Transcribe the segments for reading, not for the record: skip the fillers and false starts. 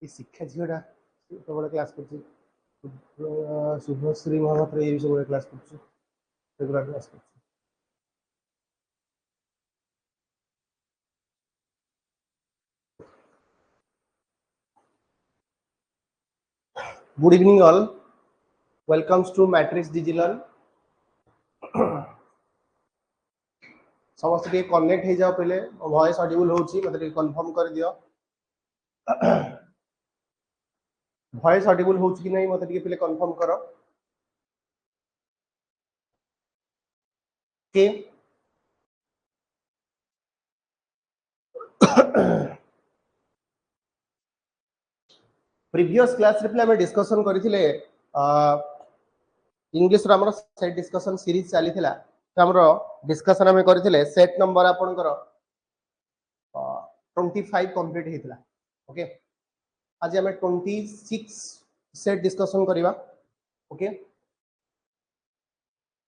ये शिक्षा झीटा सब क्लास कर शुभश्री महापात्र ये सब क्लास कर रेगुलर क्लास कर good evening all welcomes to Matrix Digilearn समस्त टे कनेक्ट हो जाओ पहले वॉइस ऑडिबल होची मतलब कंफर्म कर दियो वॉइस ऑडिबल होची कि नहीं मतलब टे पहले कंफर्म करो के प्रीवियस क्लास रे पहले हम डिस्कशन करथिले इंग्लिश रो हमर सेट डिस्कशन सीरीज चली थिला तो हमर डिस्कशन हम करथिले सेट नंबर आपनकर 25 कंप्लीट हेतिला ओके आज हम 26 सेट डिस्कशन करिवा ओके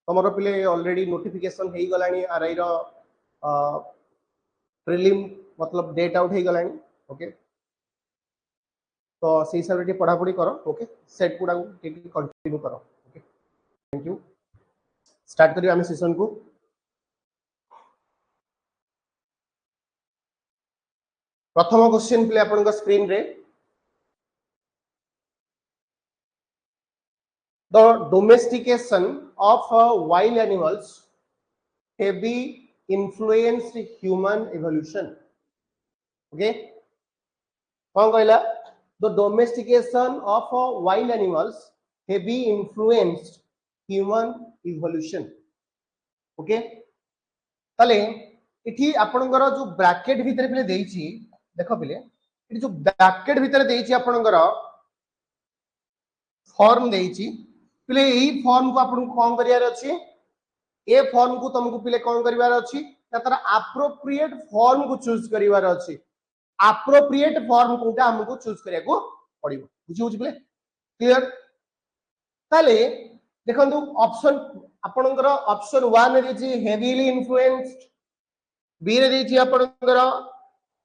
तमरो पिले ऑलरेडी नोटिफिकेशन हेई गलानी आरआई रो प्रीलिम मतलब डेट आउट हेई गलानी ओके तो से हिसाब से पढ़ा पढ़ी करो ओके सेट गुडा कंटिन्यू करो ओके थैंक यू स्टार्ट करियो हम सेशन को प्रथम क्वेश्चन प्ले आपन स्क्रीन रे the domestication of wild animals heavy influenced human evolution okay कौन कहला the domestication of wild animals heavy influenced human evolution okay ताले इठी आपनकर जो ब्रैकेट भीतर पले देइची देखो पले इठी जो ब्रैकेट भीतर देइची आपनकर फॉर्म देइची पले एही फॉर्म को आपन कोन करियार अछि ए फॉर्म को तुमको पहले कौन करिवार अछि तार एप्रोप्रिएट फॉर्म को चूज करिवार अछि एप्रोप्रिएट फॉर्म कोटा हमको चूज करिया को पड़िबो बुझी होछि पले क्लियर ताले देखंतु ऑप्शन आपनकर ऑप्शन 1 रे जे हेवीली इन्फ्लुएंस्ड बी रे देछि आपनकर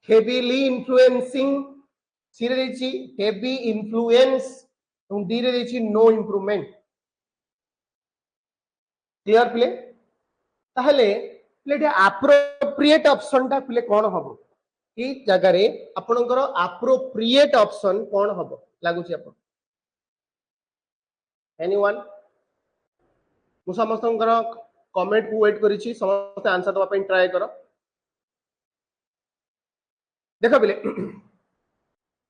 हेवीली इन्फ्लुएंसिंग सी रे देछि हेवी इन्फ्लुएंस और डी रे देछि नो इंप्रूवमेंट क्लियर प्ले ताहले प्ले एप्रोप्रिएट ऑप्शन ता प्ले कोन हबो ई जगह रे आपनकर एप्रोप्रिएट ऑप्शन कोन हबो लागु छी आपन एनीवन मु समस्तंकर कमेंट को वेट करी छी समस्त आंसर दवा पे ट्राई करो देखो play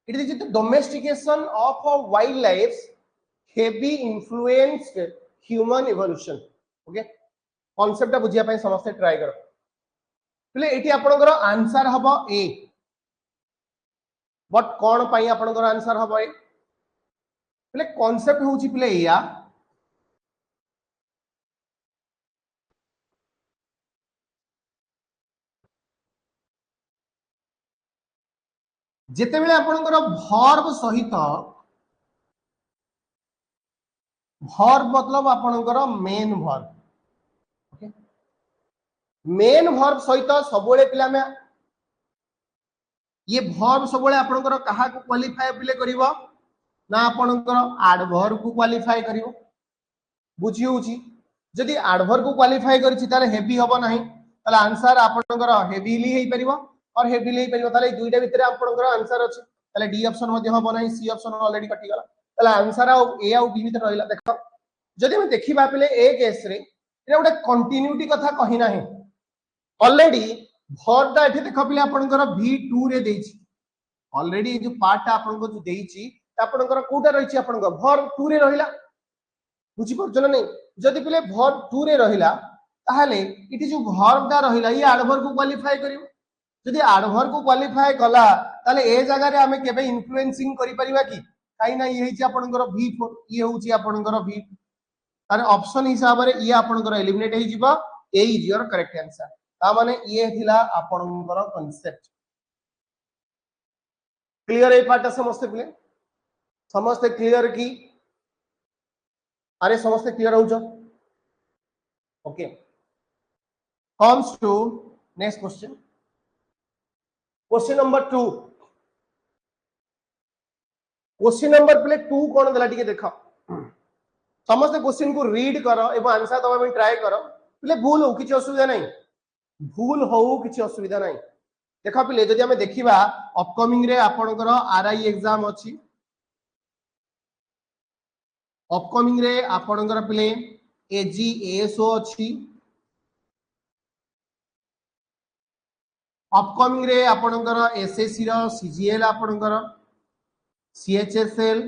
it is the domestication of wild life heavy influenced human evolution okay concept बुझिया पे समस्त ट्राई करो पहले एटी आपनकर आंसर हबो ए बट कोन पई आपनकर आंसर हबो ए पहले कांसेप्ट होची पहले या जेते बेले आपनकर वर्ब सहित वर्ब मतलब आपनकर main verb okay main verb सहित सबोले पिला में ये वर्ब सबोले आपनकर कहा को क्वालिफाई पिले करिवो ना आपनकर एडवर्ब को क्वालिफाई करिवो बुझी होची जदि एडवर्ब को क्वालिफाई करछि ताले हेवी हबो नाही ताले आंसर आपनकर हेवीली हेई परिवो और हेवीली हेई परिवो ताले दुईटा भितरे आपनकर आंसर अछि ताले डी ऑप्शन मध्ये हबो नाही सी ऑप्शन ऑलरेडी कटि गला ताले आंसर आ ए आ बी भितरे रहिला देखो जदि हम देखिबा पले ए केस रे एटा गोटे कंटिन्यूटी कथा कहि नाही ऑलरेडी वर्ब दा एठी देखो पले आपनकर v2 रे देछि ऑलरेडी जो पार्ट आपनको जो देछि आपनकर कोटा रहिछि आपनकर वर्ब 2 रे रहिला बुझी परछ ना नहीं जदि पले वर्ब 2 रे रहिला ताहले इठी जो वर्ब दा रहिला ये एडवर्ब को क्वालिफाई करिवो जदि एडवर्ब को क्वालिफाई कला ताले ए जगह रे हमें केबे इन्फ्लुएंसिंग करि परिबा की काई ना ये हिची आपनकर v4 ये होची आपनकर v तारे ऑप्शन हिसाब रे ये आपनकर एलिमिनेट हे जिवो ए इज योर करेक्ट आंसर ता माने ये थिला आपनकर कांसेप्ट क्लियर ए पार्ट समस्त क्लियर की अरे समस्त क्लियर हो जो okay comes to next question number 2 question number play 2 कोन देला टिके देखो समस्त क्वेश्चन को रीड करो एवं आंसर दबा में ट्राई करो प्ले भूल हो किछि असुविधा नहीं भूल हो किछि असुविधा नहीं देखो पिले जदि हमें देखिबा अपकमिंग रे आपनकर आरआई एग्जाम अछि अपकमिंग रे आपनकर पिले एजी एएसओ अछि अपकमिंग रे आपनकर एसएससी रो सीजीएल आपनकर सीएचएसएल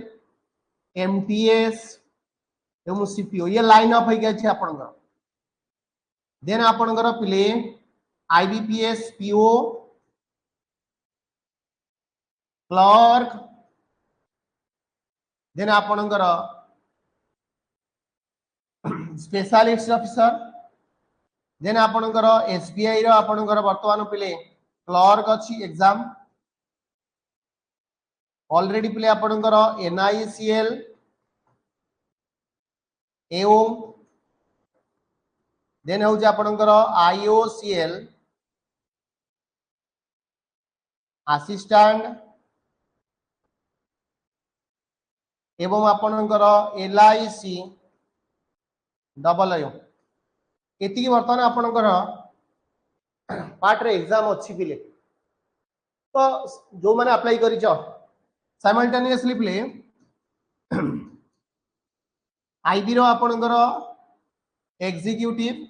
एमटीएस एवं सीपीओ ये लाइन अप होई अछि आपनकर देन आपनकर पिले आईबीपीएस पीओ क्लर्क देन आपनकर स्पेशलिस्ट ऑफिसर देन आपनकर एसबीआई रो आपनकर वर्तमान पिले क्लर्क अछि एग्जाम ऑलरेडी पिले आपनकर एनआईसीएल एओ देन हो आपनकर आईओसीएल असिस्टेंट एवं आपनकर एलआईसी डबल आईओ एति वर्तमान आपनकर पार्ट रे एग्जाम अछि पिले तो जो माने अप्लाई करिछ साइमल्टेनियसली पिले आईबी रो आपनकर एग्जीक्यूटिव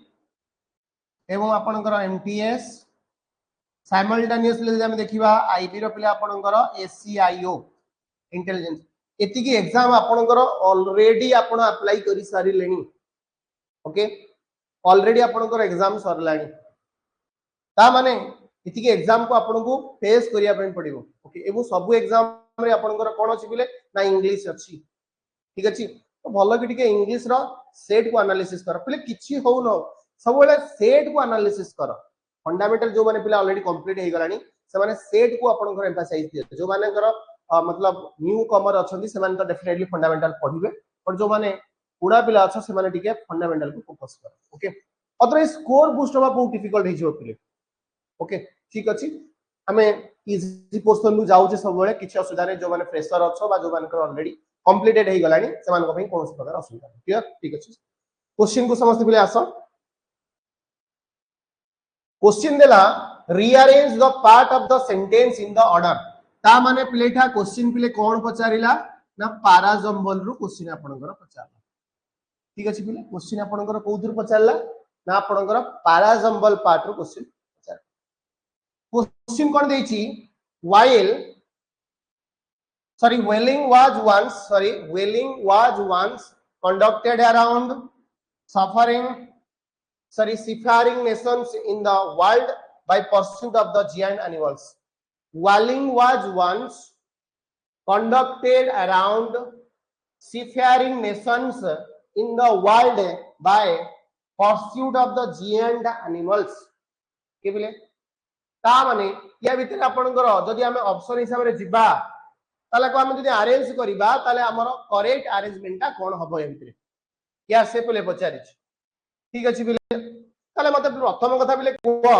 एवं आपनकर एमटीएस साइमल्टेनियसली हम देखिबा आईबी रो पिले आपनकर एससीआईओ इंटेलिजेंस एति की एग्जाम आपनकर ऑलरेडी आपण अप्लाई करि सारी लेनी ओके ऑलरेडी आपनकर एग्जाम सरलानी ता माने इति के एग्जाम को आपन को फेस करिया पे पड़िबो ओके एबो सब एग्जाम रे आपनकर कोन अछि बिले ना इंग्लिश अछि ठीक अछि तो भलो कि टिके इंग्लिश रो सेट को एनालिसिस कर पहिले किछि हो न सब बेले सेट को एनालिसिस कर फंडामेंटल जो माने पहिले ऑलरेडी कंप्लीट हे गलानी से माने सेट को आपनकर एम्फसाइज दियो जो माने कर मतलब न्यू कमर अछंती से माने तो डेफिनेटली फंडामेंटल पढिबे और जो माने पुडा पिला अछ से माने टिके फंडामेंटल को फोकस कर ओके अदरवाइज स्कोर बूस्ट होबा बहुत डिफिकल्ट हे जो पिले ओके ठीक अछि हमें इजी पोर्शन नु जाउ जे सब बेले किछि असुविधा नै जो माने फ्रेशर अछ बा जो माने ऑलरेडी कंप्लीटेड हे गलानी से मान को भाई कोन प्रकार असुविधा क्लियर ठीक अछि क्वेश्चन को समझते पिले आसो क्वेश्चन देला rearrange the part of the sentence in the order ता माने पिलेठा क्वेश्चन पिले कोन पचारिला ना पैराजम्बल रु क्वेश्चन आपनकर पचारला ठीक अछि पिले क्वेश्चन आपनकर कोउथुर पचारला ना आपनकर पैराजम्बल पार्ट रु क्वेश्चन क्वेश्चन कोन देछि while whaling was once conducted around seafaring nations in the world by pursuit of the giant animals whaling was once conducted around seafaring nations in the world by pursuit of the giant animals के बिले ता माने या भीतर आपनकर जदि हमें option हिसाब रे जिबा ताले को हम जदि अरेंज करिबा ताले हमर करेक्ट अरेंजमेंट कोन हबो ए भीतर या से पले पचारि ठीक अछि बिले ताले मते प्रथम कथा बिले को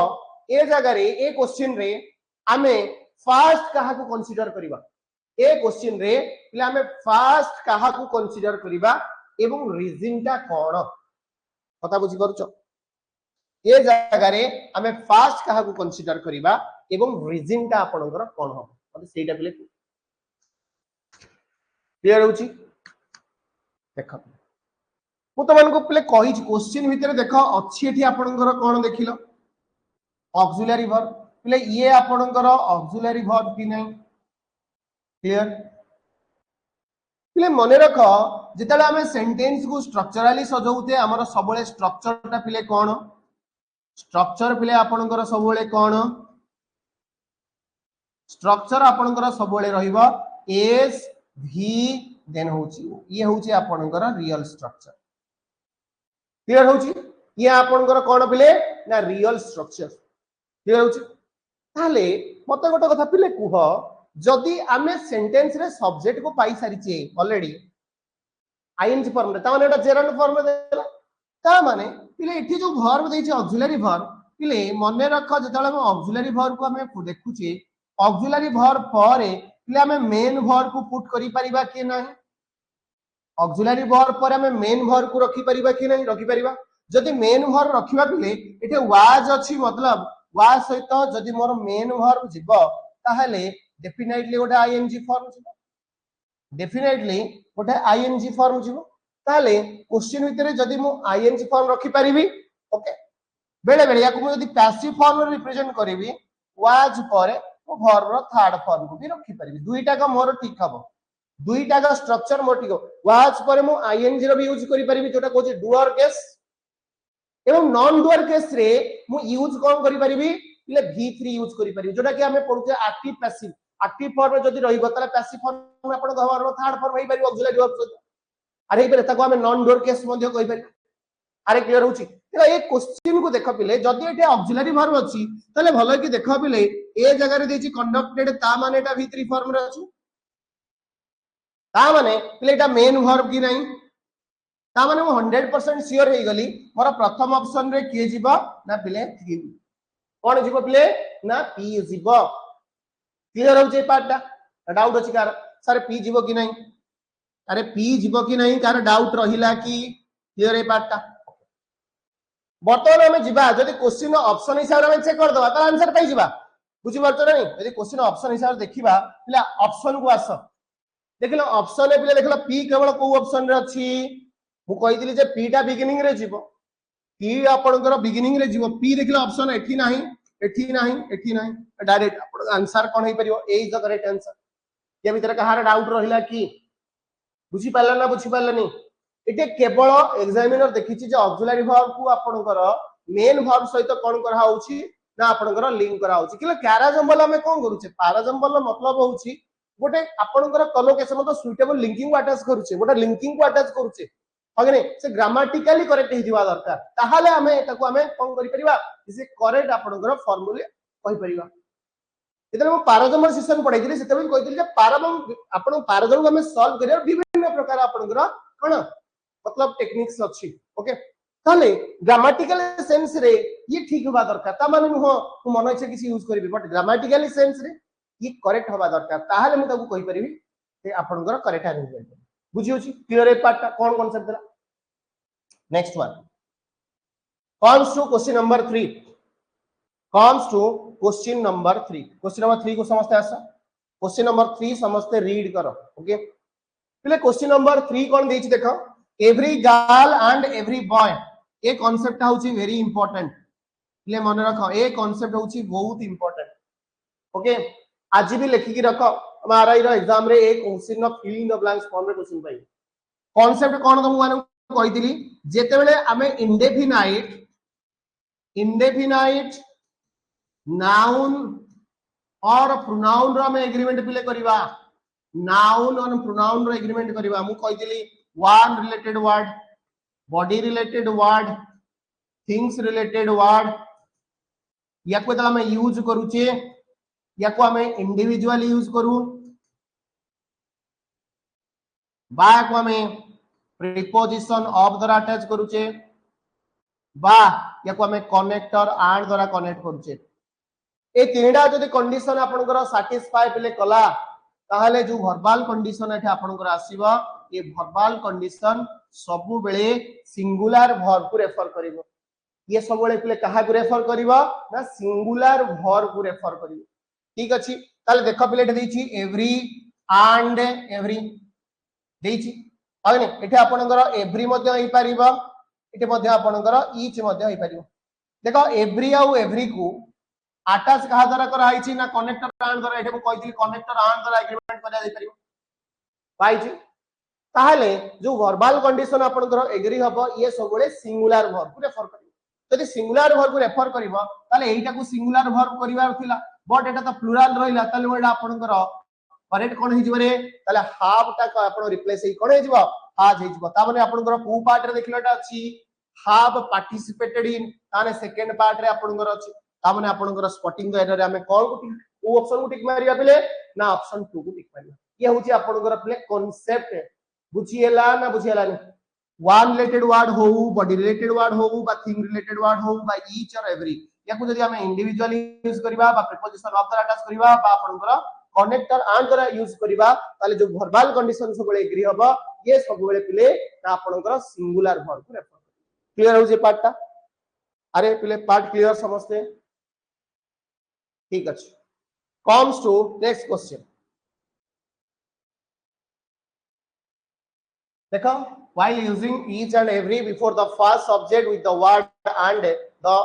ए जगह रे ए क्वेश्चन रे हमें फर्स्ट कहा को कंसीडर करिबा ए क्वेश्चन रे बिले हमें फर्स्ट कहा को कंसीडर करिबा एवं रीजन ता कोन कथा बुझी करूछ ये जगह रे हमें फास्ट कहा को कंसीडर करिबा एवं रीजन ता आपनकर कोन हो मतलब सेटा पिले क्लियर होची देखो मु तो मन को पिले कहि क्वेश्चन भीतर देखो अछि एठी आपनकर कोन देखिलो ऑक्सिलरी वर्ब पिले ये आपनकर ऑक्सिलरी वर्ब कि नै क्लियर पिले मने रखो जेतले हमें सेंटेंस को स्ट्रक्चरली सजौते हमर सबले स्ट्रक्चर ता पिले कोन स्ट्रक्चर पिले आपनकर सबले कोन स्ट्रक्चर आपनकर सबले रहिबो एस भी देन होची ये होची आपनकर रियल स्ट्रक्चर क्लियर होची ये आपनकर कोन पिले ना रियल स्ट्रक्चर क्लियर होची ताले मते गोटे कथा पिले कुह जदि आमे सेंटेंस रे सब्जेक्ट को पाई सारी छे ऑलरेडी आईएनजी फॉर्म रे ता माने एटा जेरंड फॉर्म रे देला ता माने पिले एठी जो वर्ब देछि ऑक्सिलरी वर्ब पिले मने रख जेतले हम ऑक्सिलरी वर्ब को हमें देखु छे ऑक्सिलरी वर्ब पर पिले हमें मेन वर्ब को पुट करि परिबा कि नाही ऑक्सिलरी वर्ब पर हमें मेन वर्ब को रखि परिबा कि नाही रखि परिबा जदि मेन वर्ब रखिबा पिले एठे वाज अछि मतलब वाज सहित जदि मोर मेन वर्ब जिवो ताहले डेफिनेटली गोटे आईएनजी फॉर्म जिवो डेफिनेटली गोटे आईएनजी फॉर्म जिवो ताहले क्वेश्चन भितरे जदि मु आईएनजी फॉर्म रखि परिबी ओके बेले बेले याकु मु जदि पैसिव फॉर्म रे रिप्रेजेंट करिवि वाज पर मु वर्ब रो थर्ड फॉर्म को भी रखि परिबी दुईटा का मोर ठीक हबो दुईटा का स्ट्रक्चर मोर ठीक हो वाज पर मु आईएनजी रो भी यूज करि परिबी जोटा कहू डुअर केस एवं नॉन डुअर केस रे मु यूज कोन करि परिबी ले v3 यूज करि परिबी जोटा कि हमें पढुते एक्टिव फॉर्म रे जदि रहिबो ताले पैसिव फॉर्म में आपण वर्ब रो थर्ड फॉर्म होई परिबो ऑक्सिलरी वर्ब अरे इबे ताको हमें नॉन डुअर केस मध्ये कहि परिबो अरे क्लियर होची तो ए क्वेश्चन को देखो पिले जदि एटे ऑक्सिलरी वर्ब अछि ताले भलो कि देखो पिले ए जगह रे देछि कंडक्टेड ता माने एटा v3 फॉर्म रे अछि ता माने पिले एटा मेन वर्ब कि नहीं ता माने मु 100% श्योर हे गली मोर प्रथम ऑप्शन रे के जिवो ना पिले p कोन जिवो पिले ना p जिवो क्लियर होची पार्टटा डाउट अछि कार सर p जिवो कि नहीं अरे p जिवो कि नहीं कार डाउट रहिला कि क्लियर हे पार्टटा बर्तमान हमें जिबा जदि क्वेश्चन ऑप्शन हिसाब रे चेक कर दबा त आंसर पाई जिबा बुझि परतो नहीं यदि क्वेश्चन ऑप्शन हिसाब रे देखिबा पिला ऑप्शन को आस देखिलो ऑप्शन रे पिले देखिलो p केवल को ऑप्शन रे अछि मु कहि दिली जे p टा बिगिनिंग रे जिवो p आपनकर बिगिनिंग रे जिवो p देखिलो ऑप्शन एठी नाही डायरेक्ट आपन आंसर कोन हे परियो ए इज द करेक्ट आंसर ये भीतर कहार डाउट रहिला कि बुझि पारला ना बुझि पारलानी इटे केवल एग्जामिनर देखिछि जे ऑक्सिलरी वर्ब को आपनकर मेन वर्ब सहित कोन करा होउछि ना आपनकर लिंक करा होउछि कि पैराजम्बल हमें कोन करूछे पैराजम्बल मतलब होउछि गोटे आपनकर कोलोकेशन तो सुइटेबल लिंकिंग को अटैच करूछे गोटे लिंकिंग को अटैच करूछे अगने से ग्रामेटिकली करेक्ट हे दिवा दरकार ताहाले हमें एटाको हमें कोन करि परिबा इसे करेक्ट आपनकर फार्मूले कहि परिबा जेतले हम पैराजम्बल सिस्टम पढाइथिले सेतबे कहिथिले जे पैराजम्बल हमें सॉल्व करिया विभिन्न प्रकार आपनकर कोन मतलब टेक्निक्स अछि ओके ताले ग्रामेटिकल सेंस रे ये ठीक होबा दरकार ता माने हो तू मन इच्छा किसी यूज करबी बट ग्रामेटिकल सेंस रे ये करेक्ट होबा दरकार ताहाले मु ताकू कहि परिबी जे आपनकर करेक्ट आंसर बुझी होची क्लियर ए पार्ट कोन कांसेप्ट देला next one comes to question number 3 question number 3 को समझते आसा क्वेश्चन नंबर 3 समझते रीड करो ओके पहले क्वेश्चन नंबर 3 कोन देछि देखो every girl and every boy A concept होची वेरी इंपोर्टेंट ले मन रखो ए कांसेप्ट होची बहुत इंपोर्टेंट ओके आज भी लिखि की रखो हमारा इ एग्जाम रे एक question of fill in the blanks form रे क्वेश्चन पाई कांसेप्ट कोन तुम माने कहि दिली जेते बेले हमें इंडेफिनाइट नाउन और प्रोनाउन रो हमें एग्रीमेंट पिले करबा नाउन और प्रोनाउन रो एग्रीमेंट करबा मु कहि दिली one related word body related word things related word या को हमें यूज करूचे या को हमें इंडिविजुअली यूज करू बा को हमें प्रीपोजिशन ऑफ द्वारा अटैच करूचे बा या को हमें कनेक्टर एंड द्वारा कनेक्ट करूचे ए तीनटा जदि कंडीशन आपनकर सैटिस्फाई पिले कला ताहले जो वर्बल कंडीशन एठे आपनकर आसीबा ये वर्बल कंडीशन सबु बेले सिंगुलर वर्ब को रेफर करिवो ये सब बेले पिले कहा को रेफर करिवो ना सिंगुलर वर्ब को रेफर करिवो ठीक अछि ताले देखो पिले एठे देछि एवरी एंड एवरी देछि आने एठे आपनकर एवरी मध्ये होई परिबो एठे मध्ये आपनकर ईच मध्ये होई परिबो देखो एवरी आ एवरी को अटैच कहा द्वारा करा आइछि ना कनेक्टर एंड द्वारा एठे को कहिथिली कनेक्टर एंड द्वारा एग्रीमेंट करा जाई परिबो पाइछि ताहले जो वर्बल कंडीशन आपनकर एग्री हबो ये सब बेले सिंगुलर वर्ब को रेफर करिवो यदि सिंगुलर वर्ब को रेफर करिवो ताले एइटा को सिंगुलर वर्ब करिवार थिला बट एटा तो प्लुरल रहिला ताले एटा आपनकर करेक्ट कोन हि जिवरे ताले हाफ टा आपन रिप्लेस हि कोन हि जिवो हाज हि जिवो ता माने आपनकर को पार्ट रे देखिलाटा अछि हाफ पार्टिसिपेटेड इन ताने सेकंड पार्ट रे आपनकर अछि ता माने आपनकर स्पॉटिंग द एरर रे हमें कोन को ऑप्शन को टिक मारिया पिले ना ऑप्शन 2 को टिक मारिया ये होची आपनकर पिले कांसेप्ट बुझिएला ना बुझिएलानी वन रिलेटेड वर्ड हो बॉडी रिलेटेड वर्ड हो बा थिंग रिलेटेड वर्ड हो बा ईच और एवरी या को जदी हमें इंडिविजुअली यूज करबा बा प्रीपोजिशन ऑफ द अटैच करबा बा आपनकर कनेक्टर एंड द्वारा यूज करबा ताले जो वर्बल कंडीशन सब बेले एग्री हबो ये सब बेले पिले ना आपनकर सिंगुलर वर्ब को रेफर क्लियर हो जे पार्टटा अरे पिले पार्ट क्लियर समझते ठीक अछि comes to next question देखो while using each and every before the first subject with the word and the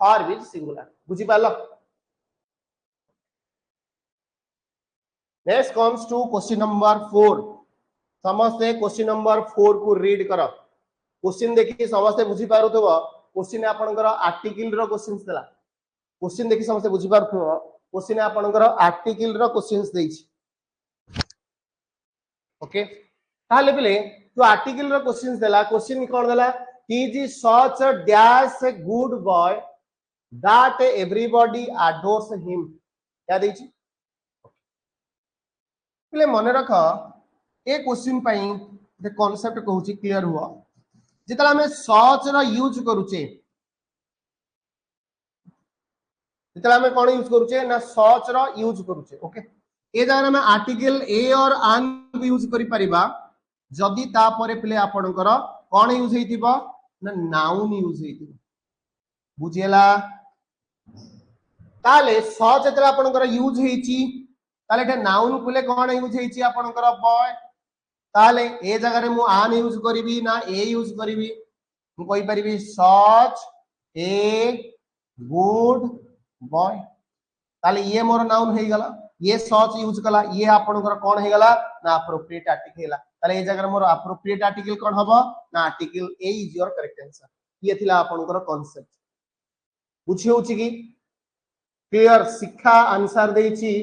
verb is singular बुझी पालो next comes to question number 4 समझते क्वेश्चन नंबर 4 को रीड करो question देखि समझते बुझी पारुथबो क्वेश्चन आपनकर आर्टिकल रो क्वेश्चंस देला क्वेश्चन देखि समझते बुझी पारुथबो क्वेश्चन आपनकर आर्टिकल रो क्वेश्चंस देछि ओके ताले बिले जो आर्टिकल रो क्वेश्चंस देला क्वेश्चन कोन देला he is such a dash a good boy that everybody adores him क्या देछि बिले मने रख ए क्वेश्चन पई द कांसेप्ट कहूची क्लियर हुआ जितला हमें सच रो यूज करूचे जितला हमें कोन यूज करूचे ना सच रो यूज करूचे ओके ए जगह में आर्टिकल ए और आन भी यूज करि परिबा जदी ता परे प्ले आपनकर कोन यूज हेतिबो ना नाउन यूज हेतिबो बुझियला ताले सच जतरा आपनकर यूज हेची ताले एटा नाउन प्ले कोन यूज हेची आपनकर बॉय ताले ए जगह रे मु आन यूज करिवि ना ए यूज करिवि मु कहि परिबि सच ए गुड बॉय ताले ये मोर नाउन हे गला ये सच यूज कला ये आपनकर कोन हे गला ना एप्रोप्रिएट आर्टिकल हेला ताले ए जगह रे मोर एप्रोप्रिएट आर्टिकल कोन हबो ना article a is your correct answer ये थिला आपनकर कांसेप्ट बुझी होची की क्लियर शिक्षा आंसर देछि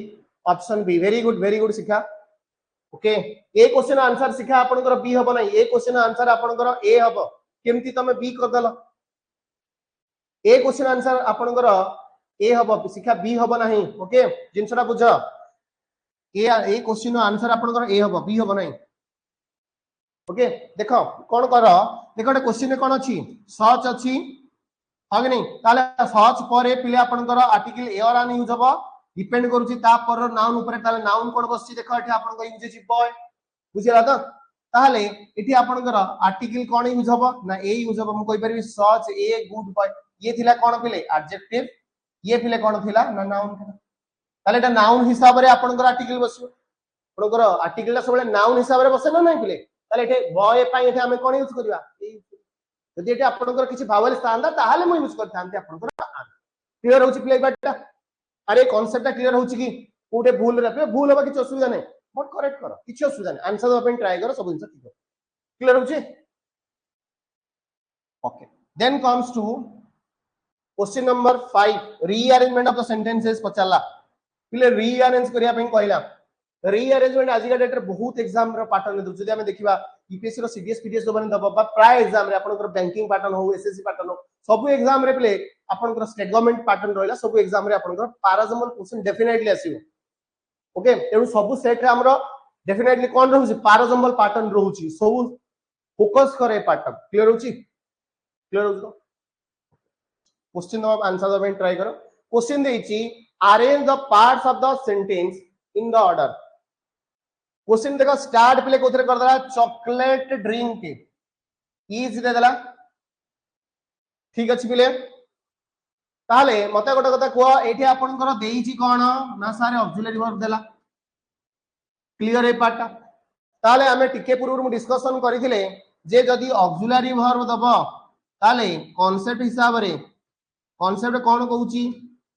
option B very good Shiksha okay A question answer Shikha आपनकर बी हबो नै ए क्वेश्चन आंसर आपनकर ए हबो केमती तमे बी कर दलो ए क्वेश्चन आंसर आपनकर ए हबो शिखा बी हबो नाही ओके जिनसरा बुझ ए क्वेश्चन आंसर आपनकर ए हबो बी हबो नाही ओके देखो कोन कर देखो ए क्वेश्चन कोन अछि सच अछि हागे नै ताले सच परे पिले आपनकर आर्टिकल ए और आन यूज हबो डिपेंड करूची ता पर नाउन ऊपर ताले नाउन कोन बसची देखो एठी आपन को यूज अछि बॉय बुझिला त ताले एठी आपन कर आर्टिकल कोन यूज हबो ना ए यूज हबो म कहि परबी सच ए गुड बॉय ये थिला कोन पिले एडजेक्टिव ये पिले कोन थिला ना नाउन थिला ताले एटा नाउन हिसाब रे आपन कर आर्टिकल बसियो आपन कर आर्टिकल सबले नाउन हिसाब रे बसे ना नै पिले ताले एठी बॉय पई एठी हमें कोन यूज करबा यदि एठी आपन कर किछि भावल स्थानदा ताहाले म यूज करथांती आपन कर क्लियर होची प्ले बाटा अरे कांसेप्ट क्लियर होची की कोटे भूल रे भूल होबा किछ असुविधा नै बट करेक्ट करो किछ असुविधा नै आंसर दबा ट्राई करो सब आंसर ठीक क्लियर होची okay then comes to question number 5 rearrangement of the sentences पचाला पिले रीअरेंज करिया पे कहला रीअरेंजमेंट आज का डेट रे बहुत एग्जाम रो पैटर्न दउ जदी हमें देखिबा यूपीएससी रो सीडीएस पीडीएस दोबन दबा बा प्राय एग्जाम रे आपन बैंकिंग पैटर्न हो एसएससी पैटर्न हो सब एग्जाम रे प्ले आपन स्टेट गवर्नमेंट पैटर्न रहला सब एग्जाम रे आपन पैराजमल क्वेश्चन डेफिनेटली आसीबो ओके तेनु सब सेट रे हमरो डेफिनेटली कोन रहउची पैराजमल पैटर्न रहउची सब फोकस करे पैटर्न क्लियर होची क्लियर होची क्वेश्चन दबा आंसर दबा ट्राई करो क्वेश्चन देछि arrange the parts of the sentence in the order question देखो स्टार्ट प्ले कोथरे कर दला चॉकलेट ड्रिंक इज दे दला ठीक अछि पिले ताले मते गोटे कथा को एठी आपन कर देइछि कोन ना सारे ऑक्सिलरी वर्ब देला क्लियर ए पार्ट ताले हमें टिके पूर्व मु डिस्कशन करिथिले जे जदी ऑक्सिलरी वर्ब दबो ताले कांसेप्ट हिसाब रे कांसेप्ट कोन कहूची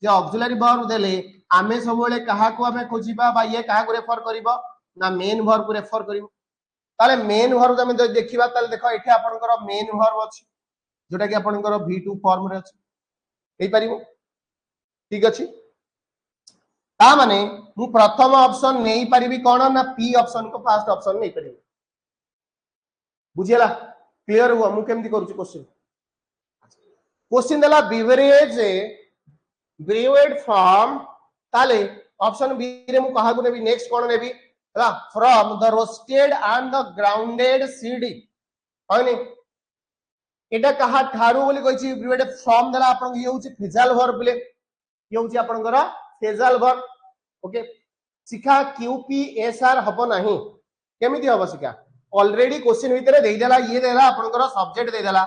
जे ऑक्सिलरी वर्ब देले आमे सबले कहा को हमें खोजिबा बा ये कहा को रेफर करबो ना मेन वर्ब को रेफर करबो ताले मेन वर्ब हमें देखिबा ताले देखो एठी आपन कर मेन वर्ब अछि जोटा कि आपन कर V2 फॉर्म रे अछि एई परिबो ठीक अछि ता माने मु प्रथम ऑप्शन नेई परिबी कोन ना पी ऑप्शन को फर्स्ट ऑप्शन नेई परिबी बुझियला क्लियर हुआ मु केमति करूची क्वेश्चन क्वेश्चन देला ब्रीवेड फ्रॉम ताले ऑप्शन बी रे मु कहा को नेबी नेक्स्ट कोन नेबी हला from the roasted and the grounded CD होनी एटा कहा ठारू बोली कहिछि ब्रीवेड फ्रॉम देला आपन ये होछि फेजाल वर्ब बोले ये होछि आपन कर फेजाल वर्ब ओके शिखा क्यूपीएसआर हबो नाही केमिति हबो शिखा ऑलरेडी क्वेश्चन भितर देई देला ये देला आपनकर सब्जेक्ट देई देला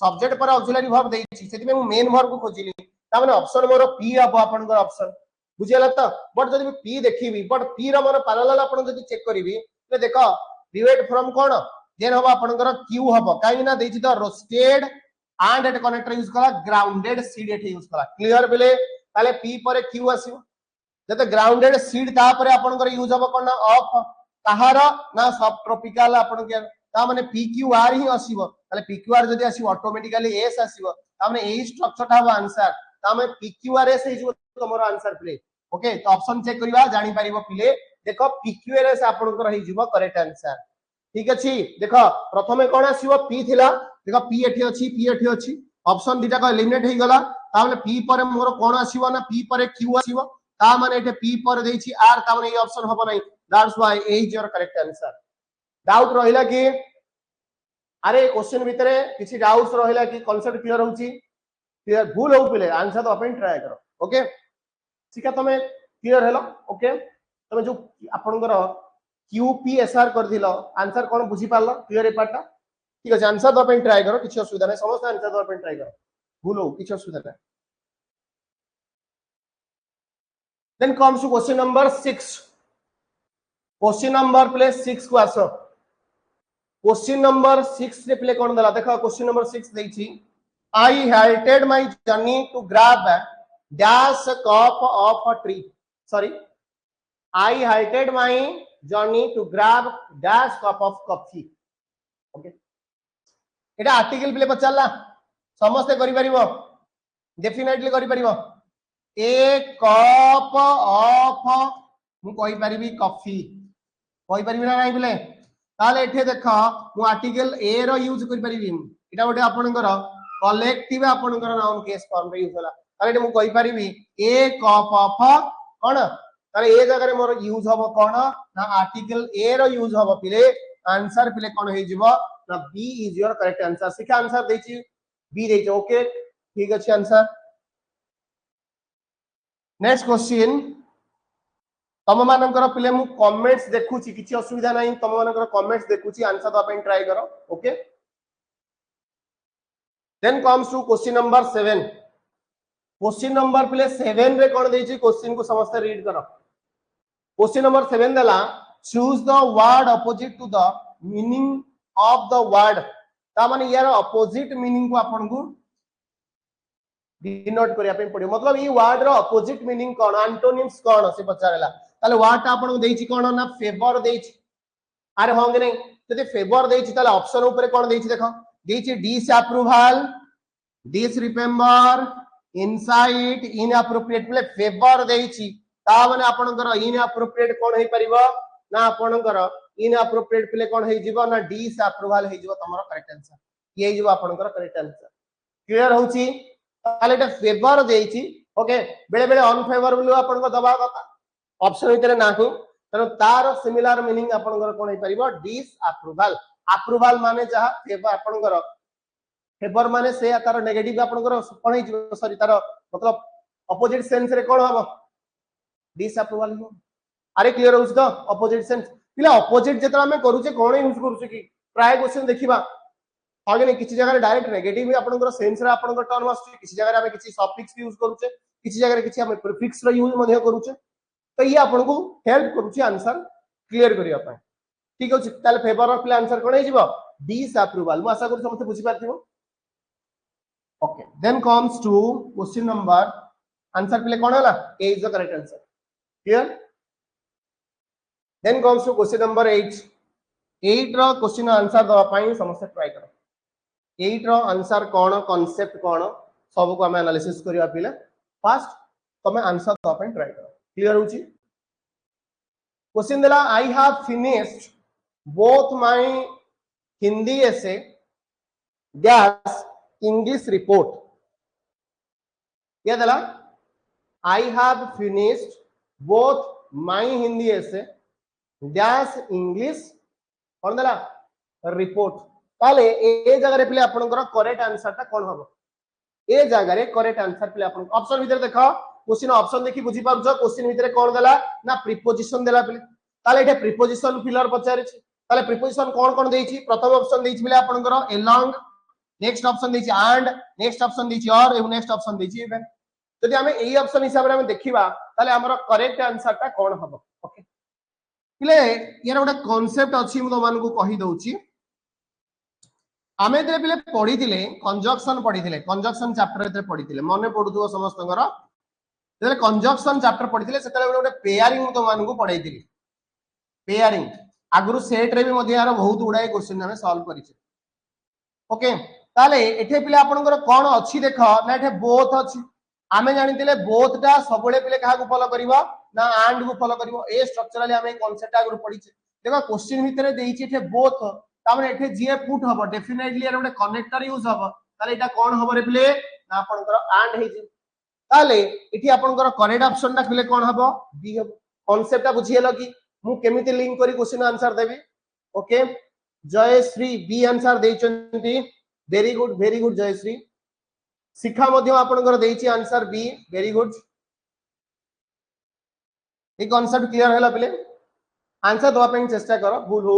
सब्जेक्ट पर ऑक्सिलरी वर्ब देइछि सेति में मेन वर्ब को खोजिली ता माने ऑप्शन मोर पी हबो आपनकर ऑप्शन बुझियला त बट जदि पी देखिबी बट पी रो मन पैरेलल आपन जदि चेक करिवि ले देखो डिवाइड फ्रॉम कोन देन हबो आपनकर क्यू हबो काई ना देइछि त roasted and at connector use कला ग्राउंडेड सीड एट यूज कला क्लियर बेले ताले पी पर क्यू आसीबो जते ग्राउंडेड सीड ता पर आपनकर यूज हबो कोन ऑफ कहार ना सब ट्रॉपिकल आपन के ता माने पीक्यूआर ही आसीबो ताले पीक्यूआर जदि आसीबो ऑटोमेटिकली एस आसीबो ता माने एई स्ट्रक्चर ता हबो आंसर ता माने पीक्यूआरएस हे जो तमरो आंसर प्ले ओके तो ऑप्शन चेक करिवा जानि परिबो पिले देखो पीक्यूआरएस आपनकर हे जिवो करेक्ट आंसर ठीक अछि देखो प्रथमे कोन आसीबो पी थिला देखो पी एठी अछि ऑप्शन दिटा को एलिमिनेट हे गला ता माने पी पर मोर कोन आसीबो ना पी पर क्यू आसीबो ता माने एठे पी पर देछि आर ता माने ए ऑप्शन हबो नै that's why A is your correct answer doubt रहिला कि अरे क्वेश्चन भितरे किछि डाउट्स रहिला कि कांसेप्ट क्लियर होउची क्लियर भूल हो पिले आंसर तो अपन ट्राई करो ओके ठीक है तमे क्लियर हेलो ओके तमे जो आपनकर क्यूपीएसआर कर दिलो आंसर कोन बुझी पारलो क्लियर ए पार्ट ठीक है आंसर तो अपन ट्राई करो किछि असुविधा नै समस्त आंसर तो अपन ट्राई करो भूल हो किछि असुविधा नै then comes to question number 6 question number प्ले 6 को आसो क्वेश्चन नंबर 6 रे प्ले कोन दला देखो क्वेश्चन नंबर 6 देछि I halted my journey to grab dash cup of a tree sorry I halted my journey to grab dash cup of coffee okay Etah article play पचाला समस्त करि परिबो definitely करि परिबो ए cup of मु कहि परिबी coffee कहि परिबी ना नाही बिले ताले एठे देखा मु आर्टिकल ए रो यूज करि परिबी एटा गोटे आपनकर कलेक्टिव आपनकर नाउन केस फॉर्म रे यूज होला ताले मु कहि परिबी ए कप ऑफ कोन ताले ए जगह रे मोर यूज हबो कोन ना आर्टिकल ए रो यूज हबो पिले आंसर पिले कोन हे जिवो ना B is your correct answer सिका आंसर देछि बी देछि ओके ठीक अछि आंसर नेक्स्ट क्वेश्चन तम मानकर पिले मु कमेंट्स देखुची किछि असुविधा नाही तम मानकर कमेंट्स देखुची आंसर तो अपन ट्राई करो okay then comes to question number 7 question number पिले 7 रे कोन देछि क्वेश्चन को समस्त रीड करो क्वेश्चन नंबर 7 देला choose the word opposite to the meaning of the word ता माने यार अपोजिट मीनिंग को आपन को डिनोट करिया पे पड़ियो मतलब ई वर्ड रो अपोजिट मीनिंग कोन एंटोनिम्स कोन से पचारेला ताले वर्ड ता आपन देछि कोन ना फेवर देछि अरे होंगे नहीं जदि फेवर देछि ताले ऑप्शन ऊपर कोन देछि देखो देछि disapproval disremember insight inappropriate play favour देछि ता माने आपनकर इनअप्रोप्रिएट कोन हे परिबो ना आपनकर इनअप्रोप्रिएट प्ले कोन हे जिवो ना डिसअप्रूवल हे जिवो तमरो करेक्ट आंसर ये जिवो आपनकर करेक्ट आंसर क्लियर होउची ताले एटा फेवर देछि ओके बेले बेले अनफेवरेबल आपनको दबा कथा ऑप्शन भितर नाही तनो तार सिमिलर मीनिंग आपनकर कोन हे परिबो डिसअप्रूवल अप्रूवल माने जहा फेवर आपनकर फेवर माने से तार नेगेटिव आपनकर कोन हे जिवो सॉरी तार मतलब अपोजिट सेंस रे कोन हबो डिसअप्रूवल हो अरे क्लियर होउछ तो अपोजिट सेंस पिला अपोजिट जेतरा हम करूचे कोन यूज करूचे की प्राय क्वेश्चन देखिबा आगे नहीं किसी जगह डायरेक्ट नेगेटिव भी आपनकर सेंस रे आपनकर टर्म आछी किसी जगह हम किसी सफिक्स यूज करूचे किसी जगह किसी हम प्रीफिक्स रो यूज मध्य करूचे तो ये आपनको हेल्प करूचे आंसर क्लियर करिया पाए ठीक अछि ताले फेवर ऑफ प्ले आंसर कोन हे जिवो डिसअप्रूवल मु आशा करू समस्त बुझी पाथिबो okay then comes to question number answer play कोन हला A is the correct answer clear then comes to question number 8 रो क्वेश्चन आंसर दवा पाई समस्त ट्राई करो 8 रो आंसर कोन कांसेप्ट कोन सब को हम एनालिसिस करिया पिले फर्स्ट तमे आंसर दवा पाई ट्राई करो क्लियर होची क्वेश्चन देला I have finished both my Hindi essay dash English report ये देला I have finished both my Hindi essay dash English कोन देला रिपोर्ट ताले ए जगह रे प्ले आपनकर करेक्ट आंसर ता कोन हबो ए जगह रे करेक्ट आंसर प्ले आपन ऑप्शन भीतर देखो क्वेश्चन ऑप्शन देखि बुझी पारुछ क्वेश्चन भितरे कोन देला ना प्रीपोजिशन देला पिले ताले एठे प्रीपोजिशन फिलर पचारि छी ताले प्रीपोजिशन कोन देछि प्रथम ऑप्शन देछि बिले आपनकर along नेक्स्ट ऑप्शन देछि and नेक्स्ट ऑप्शन देछि और एवं नेक्स्ट ऑप्शन देछि इवन जदि हमें एई ऑप्शन हिसाब रे हम देखिबा ताले हमर करेक्ट आंसर ता कोन हबो ओके पिले यार गोटे कांसेप्ट अछि म तमान को कहि दउछि आमे दे पिले पढिथिले कंजक्शन पढिथिले कंजक्शन चैप्टर रे पढिथिले मने पडुथो समस्तंगर जेले कंजक्शन चैप्टर पढिथिले सेतले गोटे पेयरिंग म तमान को पढाइथिले पेयरिंग आगुरु सेट रे भी मध्ये यार बहुत उडाय क्वेश्चन हमें सॉल्व करिছে ओके ताले एठे पिले आपनकर कोन अछि देख ना एठे बोथ अछि आमे जानिथिले बोथ टा सबले पिले काहा को फॉलो करबो ना एंड को फॉलो करबो ए स्ट्रक्चरली हमें कांसेप्ट आगुरु पढिছে देखो क्वेश्चन भितरे देइछि एठे बोथ तामे एठे जे पुट हबो डेफिनेटली यार गोटे कनेक्टर यूज हबो ताले एटा कोन हबो रे पिले ना आपनकर एंड हे जे ताले एठी आपनकर करेक्ट ऑप्शन टा पिले कोन हबो बी हबो कांसेप्ट टा बुझियलो कि मु केमिति लिंक करी क्वेश्चन आंसर देबी ओके जयश्री बी आंसर देइचंती वेरी गुड जयश्री शिखा मध्य आपनकर देइछि answer B very good A concept clear हैला पिले आंसर दवा पे चेष्टा करो भूल हो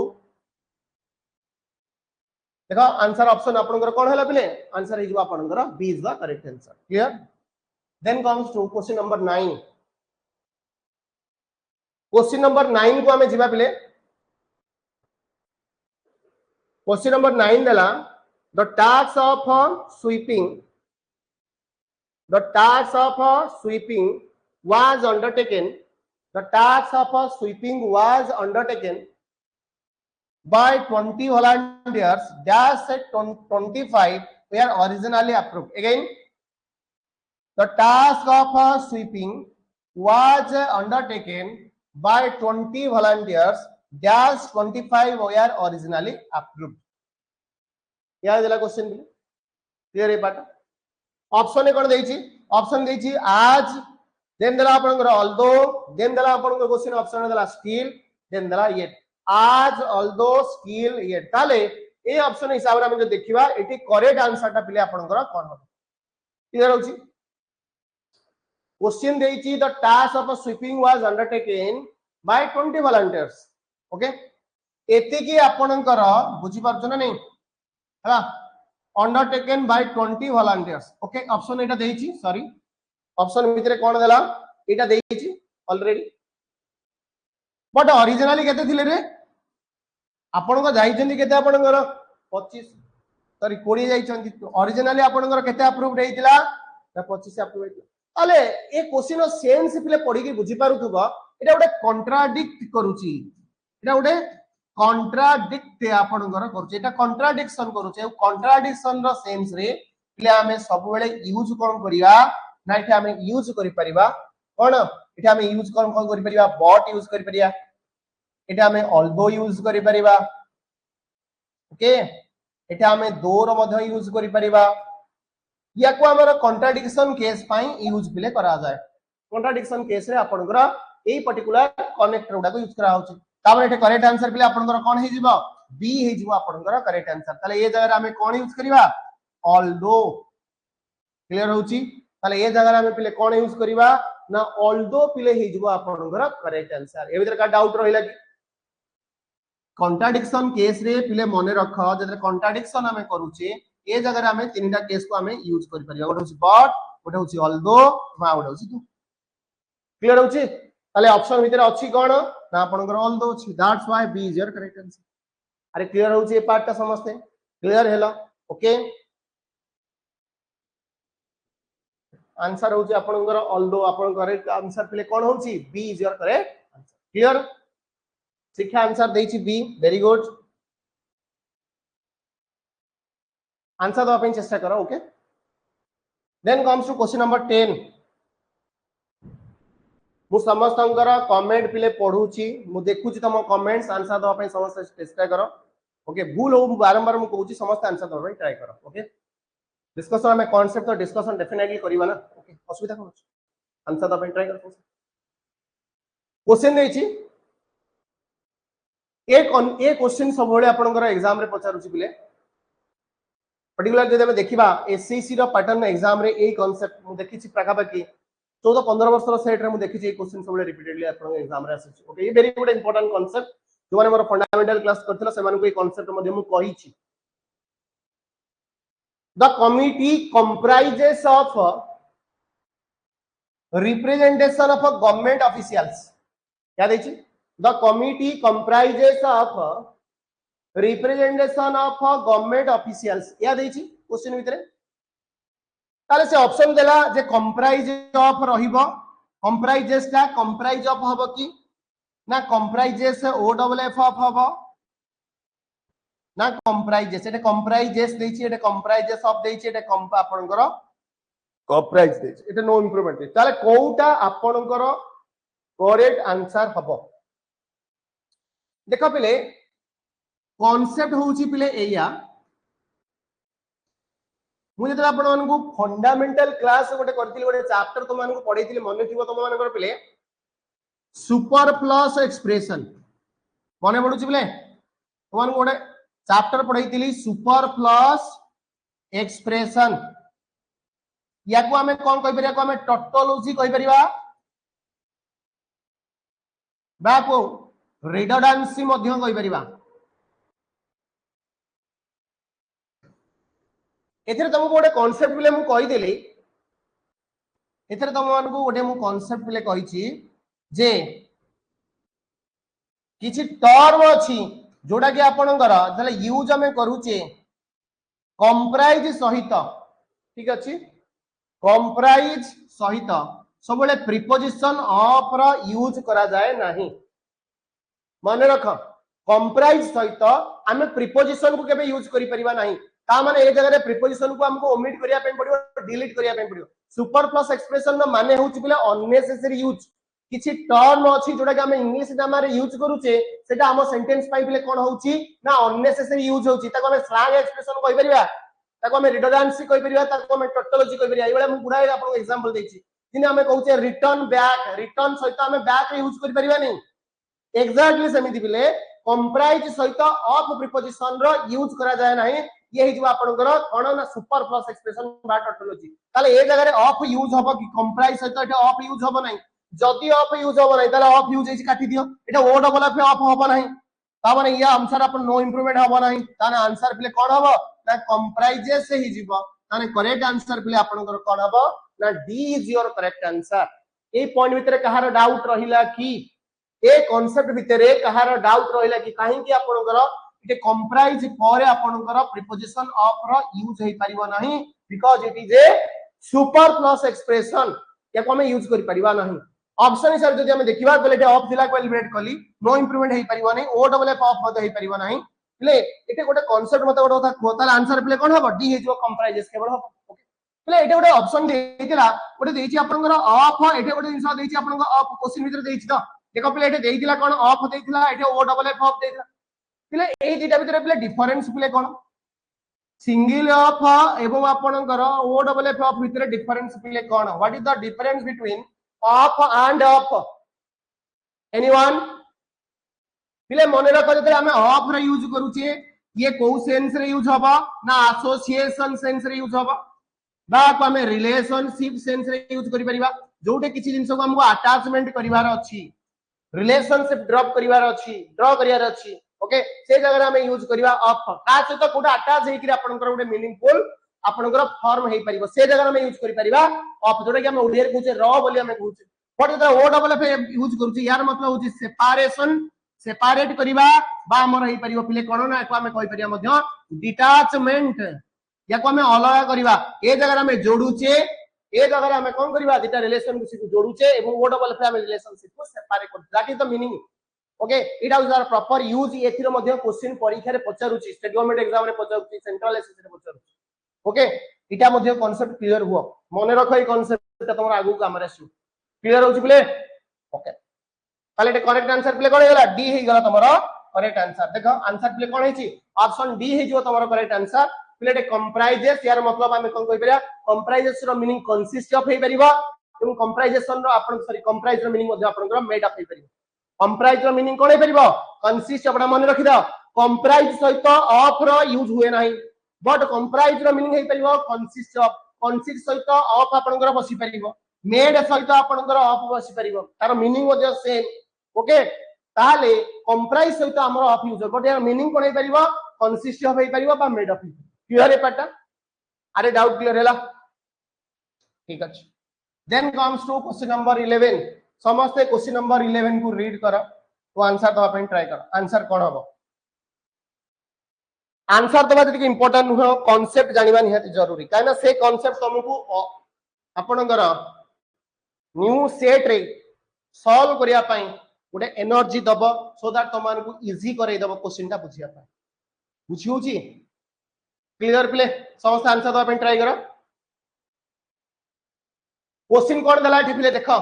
देखो आंसर ऑप्शन आपनकर कोन हैला पिले आंसर इज आपनकर B is the correct answer clear then comes to question number 9 question number 9 को हमें जिबा पिले क्वेश्चन नंबर 9 देला the task of sweeping was undertaken the task of sweeping was undertaken by 20 volunteers dash at 25 were originally approved again the task of sweeping was undertaken by 20 volunteers dash 25 were originally approved यार देला question clear है part option कोन देछि option देछि आज then देला आपनकर although then देला आपनकर क्वेश्चन ऑप्शन देला स्टिल देन देला येट आज ऑल्दो स्किल येट ताले ए ऑप्शन हिसाब रे हम जो देखिबा एटी करेक्ट आंसर ता पिले आपनकर कोन हो क्लियर होछि क्वेश्चन देछि the task of sweeping was undertaken by 20 volunteers okay एति की आपनकर बुझी पारछ ना नहीं हला undertaken by 20 volunteers okay option एटा देछि सॉरी ऑप्शन भितरे कोन देला एटा देछि ऑलरेडी बट ओरिजिनली केते थिले रे आपण को जाइछन्ती केते आपणकर 25 सॉरी 20 जाइछन्ती ओरिजिनली आपणकर केते अप्रूव्ड हेतिला 25 अप्रूव्ड हेतिला अले ए क्वेश्चन सेंस पिले पढी के बुझी पारुथबो एटा गोटे कॉन्ट्राडिक्ट करूची एटा गोटे कॉन्ट्राडिक्ट आपणकर करूची एटा कॉन्ट्राडिक्शन करूची ए कॉन्ट्राडिक्शन रो सेंस रे पिले हमें सब बेले यूज कोन करिया ना एटा हमें यूज करि परिबा कोन एटा हमें यूज कोन करि परिबा बट यूज करि परिया एटा हमें ऑल्दो यूज करि परिबा ओके एटा हमें दो रो मध्य यूज करि परिबा या को हमर कॉन्ट्राडिक्शन केस पई यूज पिले करा जाय कॉन्ट्राडिक्शन केस रे आपनकर एई पर्टिकुलर कनेक्टर उडा को यूज करा होची तापर एटा करेक्ट आंसर पिले आपनकर कोन हे जिवो बी हे जिवो आपनकर करेक्ट आंसर ताले ए जगह रे हमें कोन यूज करिबा ऑल्दो क्लियर होची ताले ए जगह रे हमें पिले कोन यूज करिबा ना ऑल्दो पिले हे जिवो आपनकर करेक्ट आंसर ए भीतर का डाउट रहिला कि कॉन्ट्राडिक्शन केस रे पिले मने रख जदे कॉन्ट्राडिक्शन हमें करूचे ए जगह रे हमें तीनटा केस को हमें यूज करि परिया गोटे होची बट गोटे होची ऑल्दो मा गोटे होची टू क्लियर होची ताले ऑप्शन भीतर अछि कोन ना आपनकर ऑल्दो अछि that's why B is your correct answer अरे क्लियर होची ए पार्ट ता समझते क्लियर हेला ओके आंसर होची आपनकर ऑल्दो आपन करेक्ट आंसर पिले कोन होची B is your correct answer clear Shiksha answer देछि बी वेरी गुड आंसर दो पे चेष्टा करो okay then comes to question number 10 मु समस्तंकर कमेंट पिले पढुची मु देखुची तम कमेंट्स आंसर दो पे समस्त चेष्टा करो ओके भूल हो बारंबार मु कहूची समस्त आंसर दो पे ट्राई करो ओके डिस्कशन में कांसेप्ट तो डिस्कशन डेफिनेटली करिवा ना ओके असुविधा कोन आंसर दो पे ट्राई करो क्वेश्चन देछि एक क्वेश्चन सब बळे आपनकर एग्जाम रे पचारुची पिले पर्टिकुलर जदि हम देखिबा एससीसी रो पैटर्न एग्जाम रे ए कांसेप्ट मु देखिछि प्रकाबाकी 14-15 वर्ष सेट रे मु देखि जे क्वेश्चन सब रिपीटेडली आपन एग्जाम रे आसी ओके ये वेरी गुड इंपोर्टेंट कांसेप्ट जो माने मोर फंडामेंटल क्लास करथिला से माने को ये कांसेप्ट मध्ये मु कहि छी the committee comprises of representation of government officials क्या देखि the committee comprises of representation of government officials या देखि क्वेश्चन भीतर ताले से ऑप्शन देला जे कंप्राइज ऑफ रहिबो कंप्राइजेस का कंप्राइज ऑफ हबो कि ना comprises O double F of हबो ना कंप्राइजेस एटा कंप्राइजेस देछि एटा कंप्राइजेस ऑफ देछि एटा कंप आपनकर कंप्राइज देछि एटा नो इंप्रूवमेंट ताले कोउटा आपनकर करेक्ट आंसर हबो देखो पिले कांसेप्ट होउछि पिले एया मुझे तो आपण मानकु फंडामेंटल क्लास गोटे करथिले गोटे चैप्टर तो मानकु पढैथिले मने थिबो तुम मानकर पिले सुपर प्लस एक्सप्रेशन मने पडुछि पिले तुम मानकु गोटे चैप्टर पढैथिली सुपर प्लस एक्सप्रेशन याकू हमें कोन कहि परिया को हमें टोटोलॉजी कहि परिबा बा को रिडंडेंसी मध्य कहि परिबा एथरे तुमको गोटे कांसेप्ट बिले मु कहि देली एथरे तुम मानकु गोटे मु कांसेप्ट बिले कहि छी जे किछि टर्म अछि जोडा कि आपनकर जले यूज हमें करूचे कंप्राइज सहित ठीक अछि कंप्राइज सहित सबले प्रीपोजिशन ऑफ रा यूज करा जाए नाही माने रख कंप्राइज सहित हमें प्रीपोजिशन को केबे यूज करि परिबा नाही ता माने ए जगह रे प्रीपोजिशन को हमको ओमिट करिया पे पड़ियो डिलीट करिया पे पड़ियो सुपर प्लस एक्सप्रेशन नो माने होउची बिले अननेसेसरी यूज किछि टर्म अछि जोडा कि हम इंग्लिश ग्रामर रे यूज करूचे सेटा हम सेंटेंस पाइ बिले कोन होउची ना अननेसेसरी यूज होउची ताको हम स्लैंग एक्सप्रेशन कहि परिबा ताको हम रिडंडेंसी कहि परिबा ताको हम टोटोलॉजी कहि परिबा एबळे हम गुडाय आपन एग्जांपल देछि जिने हम कहउचे रिटर्न बैक रिटर्न सहित हम बैक रे यूज करि परिबा नहीं एग्जैक्टली सेमिति बिले कंप्राइज सहित ऑफ प्रीपोजिशन रो यूज करा जाय नाही ये हिजो आपनकर कोन ना सुपर प्लस एक्सप्रेशन बा टोटोलॉजी ताले ए जगह रे ऑफ यूज हबो कि कंप्राइज सहित एटा ऑफ यूज हबो नाही जदी ऑफ यूज हबो नाही ताले ऑफ यूज इज काटी दियो एटा ओ डबल एफ ऑफ हबो नाही ता माने या आंसर अपन नो इंप्रूवमेंट हबो नाही ताने आंसर बिले कोन हबो ना कंप्राइजेस से ही जीवो ताने करेक्ट आंसर बिले आपनकर कोन हबो ना D is your correct answer A point भीतर कहार डाउट रहिला कि ए कांसेप्ट भीतर कहार डाउट रहिला कि काहे कि आपनकर इटे कंप्राइज परे आपनकर प्रीपोजिशन ऑफ रो यूज हे परिबो नाही because it is a super plus expression याको हम यूज करि परिबा नाही ऑप्शन हिसाब जदि हम देखिबा बोले एटे ऑफ दिला को एलिमिनेट कली नो इंप्रूवमेंट हे परिबो नाही ओ डबल एफ ऑफ मते हे परिबो नाही प्ले एटे गोटे कांसेप्ट मते गोटे कथा कोताल आंसर प्ले कोन हबो डी हे जो कंप्राइजेस केवल हबो ओके प्ले एटे गोटे ऑप्शन देइतिला गोटे देइछि आपनकर ऑफ एटे गोटे इंसा देइछि आपनकर ऑफ क्वेश्चन भीतर देइछि तो देखो प्ले एटे देइतिला कोन ऑफ देइतिला एटे ओ डबल एफ ऑफ देइतिला प्ले ए दिटा भीतर प्ले डिफरेंस प्ले कोन सिंगल ऑफ एवं आपनकर ओ डबल एफ ऑफ भीतर डिफरेंस प्ले कोन what is the difference between of and off anyone प्ले मन रख जते हम ऑफ रे यूज करूचे ये को सेंस रे यूज हबा ना एसोसिएशन सेंस रे यूज हबा बा को हम रिलेशनशिप सेंस रे यूज करि परिबा जोटे किछि जिंस को हमको अटैचमेंट करिवार अछि रिलेशनशिप ड्रॉप करिवार अछि ड्रॉ करिवार अछि ओके से जगह हम यूज करिवा ऑफ ता सहित कोटा अटैच हेकि आपनकर गोटे मीनिंगफुल आपनकर फॉर्म हे परिबो से जगह हम यूज करि परिबा ऑफ जोटा कि हम ओडिया रे कहूचे रॉ बोली हम कहूचे बट जदा ओ डबल एफ यूज करूचे यार मतलब होची सेपरेशन सेपरेट करिवा बा हमर हे परिबो पिले कोन ना को हम कहि परिया मध्य डिटैचमेंट याको हम अलग करिवा ए जगह हम जोडुचे ए जगह हम कोन करिवा दिटा रिलेशनशिप को जोडुचे एवं ओ डबल एफ हम रिलेशनशिप को सेपरेट कर that is the meaning okay it is our proper use एथिरो मध्य क्वेश्चन परीक्षा रे पचारुची स्टेट गवर्नमेंट एग्जाम रे पचारुची सेंट्रल एसएससी रे पचारुची ओके इटा मध्य कांसेप्ट क्लियर हुआ मन रख ए कांसेप्ट तमर आगु काम रे आसु क्लियर होची प्ले ओके ताले एटा करेक्ट आंसर प्ले कोन हेला डी हे गला तमर करेक्ट आंसर देखो आंसर प्ले कोन हेची ऑप्शन डी हे जो तमर करेक्ट आंसर प्ले एटा कंप्राइजेस यार मतलब हम कोन कहि परिया कंप्राइजेस रो मीनिंग कंसिस्ट ऑफ हे परिबा एवं कंप्राइजेशन रो आपन सॉरी कंप्राइज रो मीनिंग मध्य आपनकर मेड अप हे परिबा कंप्राइज रो मीनिंग कोन हे परिबा कंसिस्ट अपना मन रखि द कंप्राइज सहित ऑफ रो यूज हुए नाही बट कंप्राइज रो मीनिंग हे परिबा कंसिस्ट सहित ऑफ आपनकर बसी परिबो मेड सहित आपनकर ऑफ बसी परिबो तार मीनिंग हो सेम ओके ताले कंप्राइज सहित हमर ऑफ यूज बट यार मीनिंग कोन हे परिबो कंसिस्ट ऑफ हे परिबो बा मेड ऑफ क्लियर हे पाटा अरे डाउट क्लियर हैला ठीक अछि then comes to question number 11 समस्त क्वेश्चन नंबर 11 को रीड करो तो आंसर दवा पे ट्राई करो आंसर कोन हबो आंसर दवा जति इंपोर्टेंट हो कांसेप्ट जानिबा निहाती जरूरी काना से कांसेप्ट तुमको आपनकर न्यू सेट रे सॉल्व करिया पई गोटे एनर्जी दबो सो दैट तुमान को इजी करे दबो क्वेश्चन ता बुझिया पई बुझियो जी क्लियर प्ले समस्त आंसर दवा पे ट्राई करो क्वेश्चन कोन दला ठिपले देखो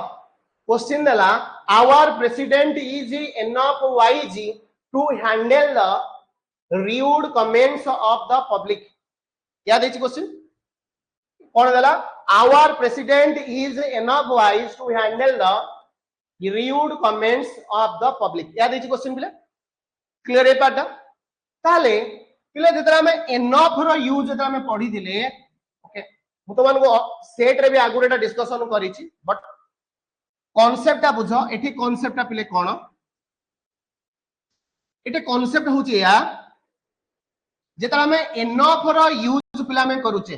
क्वेश्चन दला our president is enough wise to handle the rude comments of the public क्या देछि क्वेश्चन कोन दला our president is enough wise to handle the rude comments of the public क्या देछि क्वेश्चन बिले क्लियर है पाटा ताले बिले जेतरा में enough रो यूज जेतरा में पढी दिले ओके मु तो मानको सेट रे भी आगुरेटा डिस्कशन करिछि बट कांसेप्ट ता बुझो एठी कांसेप्ट ता पिले कोन एटे कांसेप्ट होछि या जेतरा में एनफ रो यूज पिला में करूचे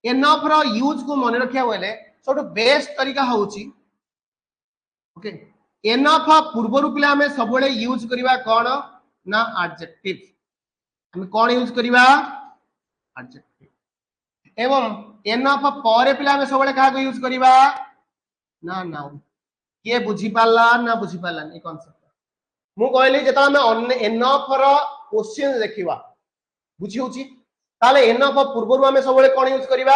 एनफ रो यूज को मन रखिया बेले सबटो बेस्ट तरीका होउची ओके एनफ पूर्वरु पिला में सबले यूज करिवा कोन ना एडजेक्टिव हम कोन यूज करिवा एडजेक्टिव एवं एनफ पारे पिला में सबले का यूज करिवा ना नाउन के बुझी पाला ना बुझी पाला ए कांसेप्ट मु कहली जेता में एनफ रो क्वेश्चन देखिवा बुझी होची ताले एनफ पूर्वरु हमें सबले कोन यूज करिवा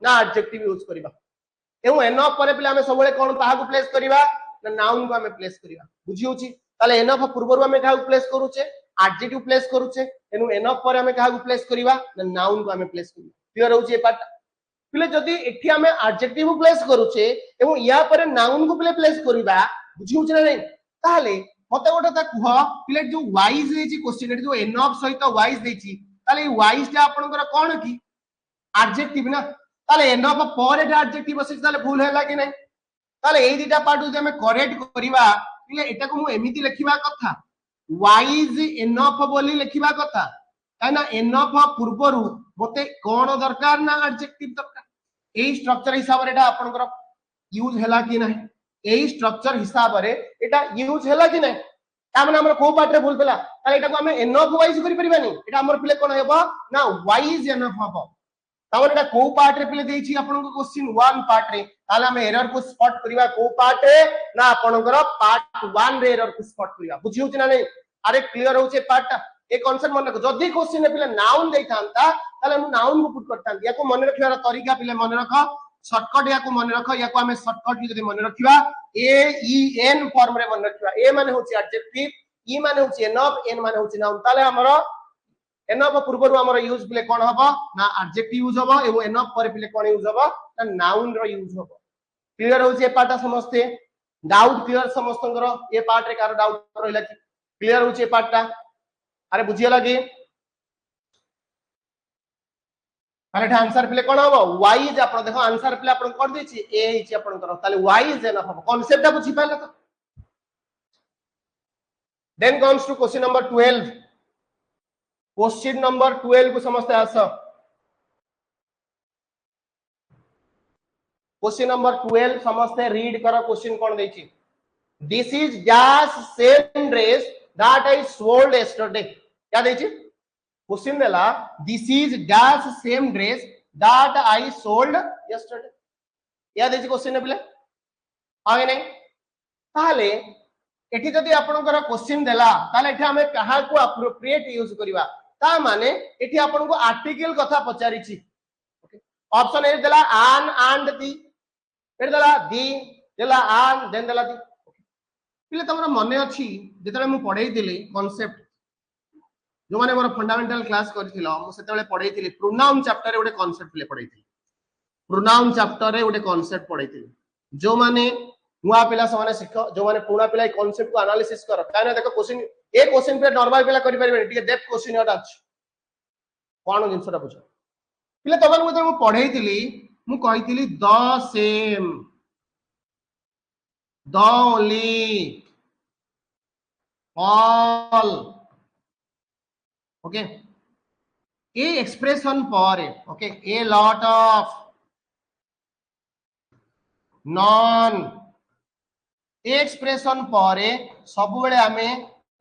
ना एडजेक्टिव यूज करिवा एवं एनफ परे पिला हमें सबले कोन ताहा को प्लेस करिवा ना नाउन को हमें प्लेस करिवा बुझी होची ताले एनफ पूर्वरु हमें काहा को प्लेस करूचे एडजेक्टिव प्लेस करूचे एनु एनफ परे हमें काहा को प्लेस करिवा ना नाउन को हमें प्लेस करिवा क्लियर होची ए पार्ट पिले जदी एठी हमें एडजेक्टिव प्लेस करूचे एवं या परे नाउन को प्लेस करिवा बुझी होची ना नहीं ताले मते गोटे ता कह पिले जो वाइज देछि क्वेश्चन जो एनफ सहित वाइज देछि ताले वाइज ता आपनकर कोन की एडजेक्टिव ना ताले एनफ पर एटा एडजेक्टिव बसे ताले भूल हैला कि नहीं ताले एई दिटा पार्ट जे हमें करेक्ट करिवा पिले एटा को मु एमिति लिखिबा कथा वाइज एनफ बोली लिखिबा कथा काना एनफ पूर्वरु मते कोन दरकार ना एडजेक्टिव दरकार एई स्ट्रक्चर हिसाब रे एटा आपनकर यूज हैला कि नहीं एई स्ट्रक्चर हिसाब रे एटा यूज हैला कि नहीं ता माने हमर को पार्ट रे भूल पेला ताले एटा को हमें एनफ वाइज करि परिबानी एटा हमर पिले कोन हेबो ना वाइज एनफ हबो तावर एटा को पार्ट रे पिले देछि आपन को क्वेश्चन 1 पार्ट रे ताले हमें एरर को स्पॉट करिवा को पार्ट रे ना आपनकर पार्ट 1 रे एरर को स्पॉट करिवा बुझियो कि ना नहीं अरे क्लियर होचे पार्ट ए कांसेप्ट मन रखो जदी क्वेश्चन रे पिले नाउन देथांता ताले हम नाउन को पुट करतां या को मन रखिवार तरीका पिले मन रखो शॉर्टकट या को मन रखो या को हमें शॉर्टकट जदी मन रखिवा ए ई एन फॉर्म रे मन रखिवा ए माने होची एडजेक्टिव ई माने होची एनफ एन माने होची नाउन ताले हमरो एनफ पूर्वरु हमरो यूज पिले कोन हबो ना एडजेक्टिव यूज हबो एवं एनफ पर पिले कोन यूज हबो ना नाउन रो यूज हबो क्लियर होची ए पार्ट समझते डाउट क्लियर समस्तंकर ए पार्ट रे कार डाउट रहला कि क्लियर होची ए पार्ट ता अरे बुझिया लागे अरे आंसर पिले कोन हबो वाइज आपण देखो आंसर पिले आपण कर देछि ए हिची आपण कर ताले वाइज एनफ हबो कांसेप्ट ता बुझी पाले तो then comes to question number 12 question number 12 को समझते आसो क्वेश्चन नंबर 12 समझते रीड करो क्वेश्चन कोन देछि this is dash same dress that I sold yesterday क्या देछि क्वेश्चन देला this is dash same dress that I sold yesterday या देछि क्वेश्चन ने पिले आगे नहीं ताले एठी जदी आपनकर क्वेश्चन देला ताले एठी हमें कहा को एप्रोप्रिएट यूज करिवा ता माने एठी आपन को आर्टिकल कथा पचारिछि ओके ऑप्शन ए देला आन एंड दी फिर देला दी देला आन देन देला दी पिले तमरा मने अछि जेतले मु पढाई दिली कांसेप्ट जो माने मोर फंडामेंटल क्लास करथिलो मु सेतेले पढाई दिली प्रोनाउन चैप्टर रे ओडे कांसेप्ट पिले पढाई दिली प्रोनाउन चैप्टर रे ओडे कांसेप्ट पढाई दिली जो माने नुआ पिला समान शिख जो माने पुना पिला कांसेप्ट को एनालिसिस कर काने देखो क्वेश्चन ए क्वेश्चन पे नॉर्मल पिला करि परबे ठीक है डेप्थ क्वेश्चन एटा अछि कोन जिंसटा बुझ पिला तमन मु पढाई दिली मु कहितली the same the only all okay a expression पर okay a lot of non a expression पर सब बेले आमे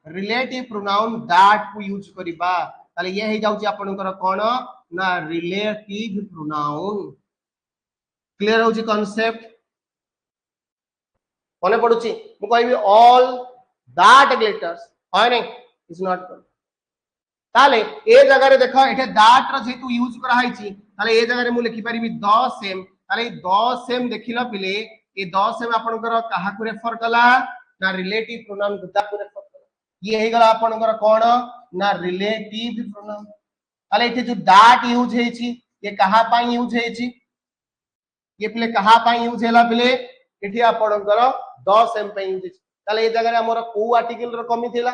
रिलेटिव प्रोनाउन दैट को यूज करबा ताले ये हे जाउची आपनकर कोन ना रिलेटिव प्रोनाउन क्लियर होची कांसेप्ट कोने पडुची मु कहबी ऑल दैट ग्लिटर्स है नहीं इज नॉट ताले ए जगह रे देखो एठे दैट रो जेतु यूज करा हाइची ताले ए जगह रे मु लिखि परिबी द सेम ताले द सेम देखिला पिले ए द सेम आपनकर कहा को रेफर कला ना रिलेटिव प्रोनाउन गुदा को रेफर कला ये हे गला आपनकर कोन ना रिलेटिव प्रोनाउन ताले एठे जो दैट यूज हेची ये कहा पाई यूज हेची ये पिले कहा पाई यूज हैला पिले एठी आपनकर द सेम पे यूज हेची ताले ए जगह रे हमर को आर्टिकल रो कमी थिला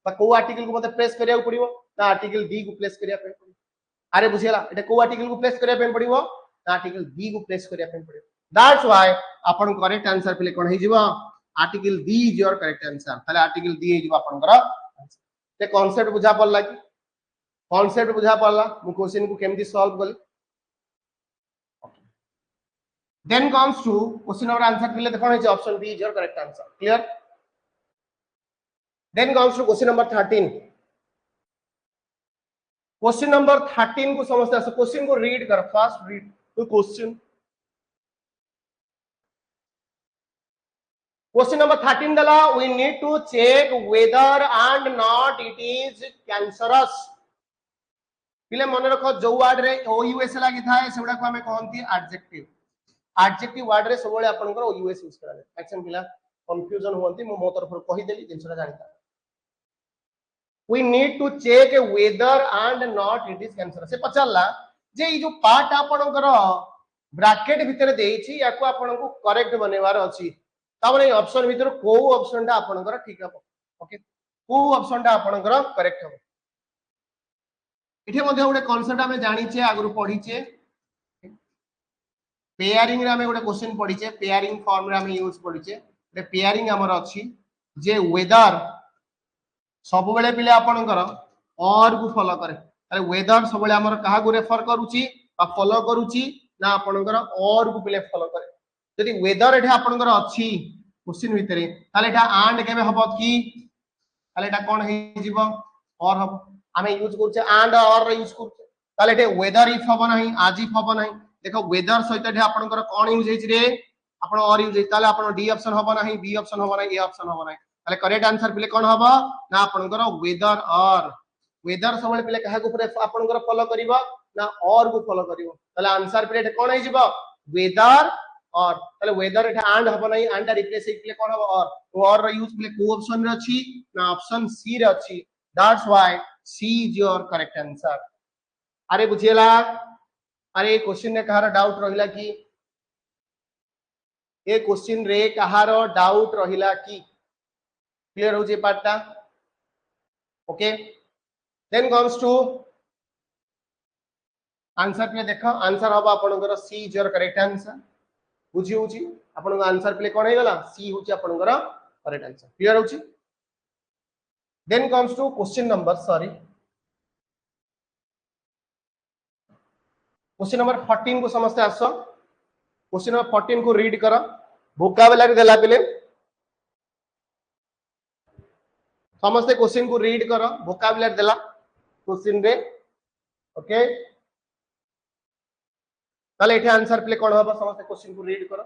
बा को आर्टिकल को मते प्लेस करिया पड़िबो ना आर्टिकल डी को प्लेस करिया पे पड़िबो अरे बुझियला एटा को आर्टिकल को प्लेस करिया पे पड़िबो ना आर्टिकल डी को प्लेस करिया पे पड़िबो दैट्स व्हाई आपन करेक्ट आंसर पिले कोन हे जिवो article D is your correct answer ताले आर्टिकल डी हे जिवो आपनकर ते कांसेप्ट बुझा पड़ला कि कांसेप्ट बुझा पड़ला मु क्वेश्चन को केमती सॉल्व कली then comes to question number answer पिले देखो हे option B is your correct answer clear then comes to question number 13 question number 13 को समझते हैं क्वेश्चन को रीड कर फास्ट रीड तो क्वेश्चन नंबर 13 दला we need to check whether and not it is cancerous पिले मन रखो जो वर्ड रे OUS लागी थाए सेबडा को हमें कहंती एडजेक्टिव वर्ड रे सबले आपनकर OUS यूज करा मैक्सिमम पिला कंफ्यूजन होंती मो तरफ कहि देली जिनसरा जानिता we need to check whether and not it is cancerous से पचाला जे ई जो पार्ट आपनकर ब्रैकेट भीतर देइछि याको आपनको करेक्ट बनेवार अछि ताबले ऑप्शन भीतर को ऑप्शन ता आपनकर ठीक हबो ओके को ऑप्शन ता आपनकर करेक्ट हबो इथे मध्ये गोटे कांसेप्ट हमें जानि छे आगरु पढी छे पेयरिंग रे हमें गोटे क्वेश्चन पढी छे पेयरिंग फॉर्म रे हमें यूज पढी छे रे पेयरिंग हमर अछि जे वेदर सब बेले पिले आपनकर और को फॉलो करे अरे वेदर सब बेले हमर कहा को रेफर करूची बा फॉलो करूची ना आपनकर और को पिले फॉलो करे यदि वेदर एठे आपनकर अछि क्वेश्चन भितरे ताले एटा एंड केबे हबो की ताले एटा कोन हे जीवो और हबो हमें यूज करछे एंड और यूज करछे ताले एटे वेदर इफ हबो नाही आज इफ हबो नाही देखो वेदर सहित एठे आपनकर कोन यूज हेछि रे आपन और यूज हेछि ताले आपन डी ऑप्शन हबो नाही बी ऑप्शन हबो नाही ए ऑप्शन हबो नाही ताले करेक्ट आंसर पिले कोन हबो ना आपनकर वेदर और वेदर सबले पिले कहा को आपनकर फॉलो करिवो ना और को फॉलो करिवो ताले आंसर पिले कोन हे जिवो वेदर और ताले वेदर एठे एंड हबो नाही एंड रिप्लेस पिले कोन हबो और यूज पिले को ऑप्शन रे अछि ना ऑप्शन सी रे अछि that's why C is your correct answer अरे बुझियला अरे क्वेश्चन ने कहार डाउट रहिला कि ए क्वेश्चन रे कहार डाउट रहिला कि क्लियर हो जे पार्टटा okay then comes to answer पे देखो आंसर हबा आपनकर C is your correct answer बुझी होची आपनकर आंसर पे कोन हे गला सी होची आपनकर करेक्ट आंसर क्लियर होची then comes to question number question number 14 को समझते आसो क्वेश्चन नंबर 14 को रीड करो वोकैबुलरी देला पिले समझते क्वेश्चन को रीड करो वोकैबुलरी देला क्वेश्चन रे ओके ताले एठे आंसर प्ले कोन होबा समझते क्वेश्चन को रीड करो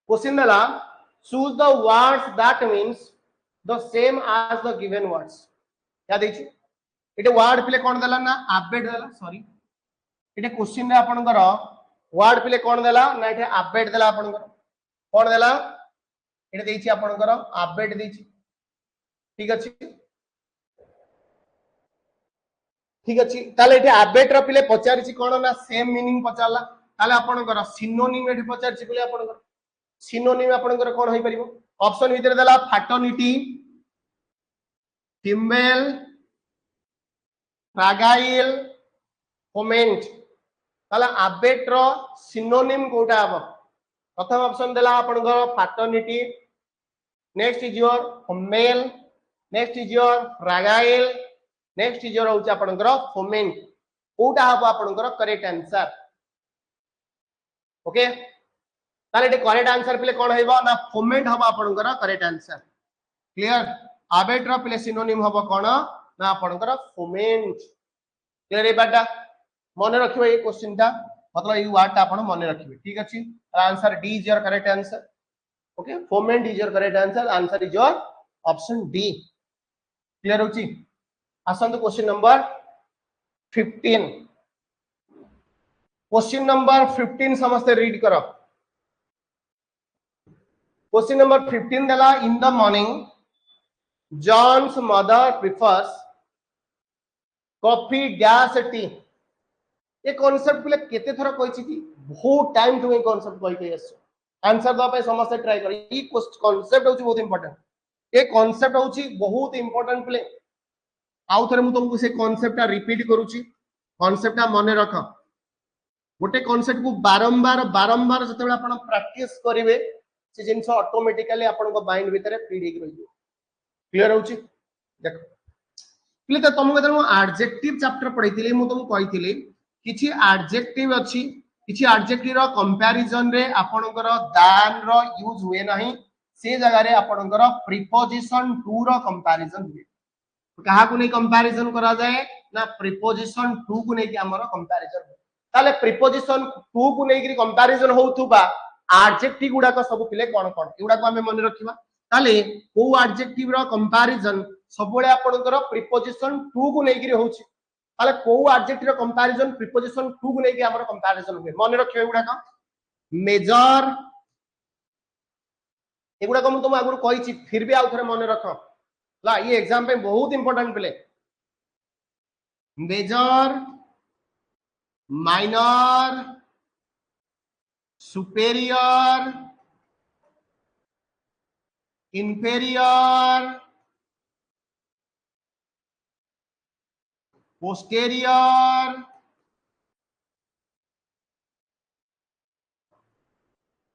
क्वेश्चन देला choose the words that means the same as the given words क्या देछि एटे वर्ड प्ले कोन देला ना अपडेट देला सॉरी एटे क्वेश्चन रे आपनकर वर्ड प्ले कोन देला ना एटे अपडेट देला आपनकर कोन देला एटे देछि आपनकर अपडेट देछि ठीक अछि ताले एटे अपडेट रो प्ले पचारिछि कोन ना सेम मीनिंग पचारला ताले आपनकर सिनोनिम एटे पचारिछि प्ले आपनकर सिनोनिम आपनकर कोन होई परिबो ऑप्शन भीतर देला फाटर्निटी फीमेल फ्रैगाइल कमेंट ताला अबेट रो सिनोनिम कोटा हबो प्रथम ऑप्शन देला आपनकर paternity next is your male next is your fragile next is your होची आपनकर फोमेंट कोटा हबो आपनकर करेक्ट आंसर ओके ताले एटे करेक्ट आंसर पिले कोन हेबो ना फोमेंट हबो आपनकर करेक्ट आंसर क्लियर अबेट रो पिले सिनोनिम हबो कोन ना आपनकर फोमेंट क्लियर ए बाटा मन रखिबो ए क्वेश्चन ता मतलब ये वर्ड ता आपण मन रखिबे ठीक अछि answer D is your correct answer okay foment is your correct answer answer is your option D clear होची आसंत क्वेश्चन नंबर 15 क्वेश्चन नंबर 15 समस्त रीड करो क्वेश्चन नंबर 15 देला in the morning John's mother prefers coffee dash tea ये concept पिले केते थरा कहिछि कि बहुत टाइम टू ए कांसेप्ट कहि के आसो आंसर दवा पे समस्त ट्राई करी ई कांसेप्ट होछि बहुत इंपोर्टेंट ए कांसेप्ट होछि बहुत इंपोर्टेंट पिले आउ थरे मु तुमको से कांसेप्टटा रिपीट करूछि कांसेप्टटा मने रख गोटे कांसेप्ट को बारंबार बारंबार जते बेला आपण प्रैक्टिस करिवे से जिंस ऑटोमेटिकली आपण को माइंड भीतर फीड हे रहियो क्लियर होछि देखो पिले त तुमको जनो एडजेक्टिव चैप्टर पढैतिले मु तुमको कहितिले किछि एडजेक्टिव अछि किछि एडजेक्टिव रो कंपैरिजन रे आपनकर दान रो यूज हुए नाही से जगह रे आपनकर प्रीपोजिशन टू रो कंपैरिजन हुए कहा को नै कंपैरिजन करा जाए ना प्रीपोजिशन टू को नै कि हमर कंपैरिजन ताले प्रीपोजिशन टू को नै कि कंपैरिजन होउथुबा एडजेक्टिव गुडा को सब पिले कोन कोन एगुडा को हमें मन रखिबा ताले को एडजेक्टिव रो कंपैरिजन सबले आपनकर प्रीपोजिशन टू को नै कि होउची ताले को एडजेक्टिव रो कंपैरिजन प्रीपोजिशन टू को नै कि हमर कंपैरिजन हुए मन रखियो एगुडा का मेजर एगुडा को हम तुम आगु कहिची फिर भी आउ थरे मन रख ला ये एग्जाम पे बहुत इंपोर्टेंट पिले major minor superior inferior posterior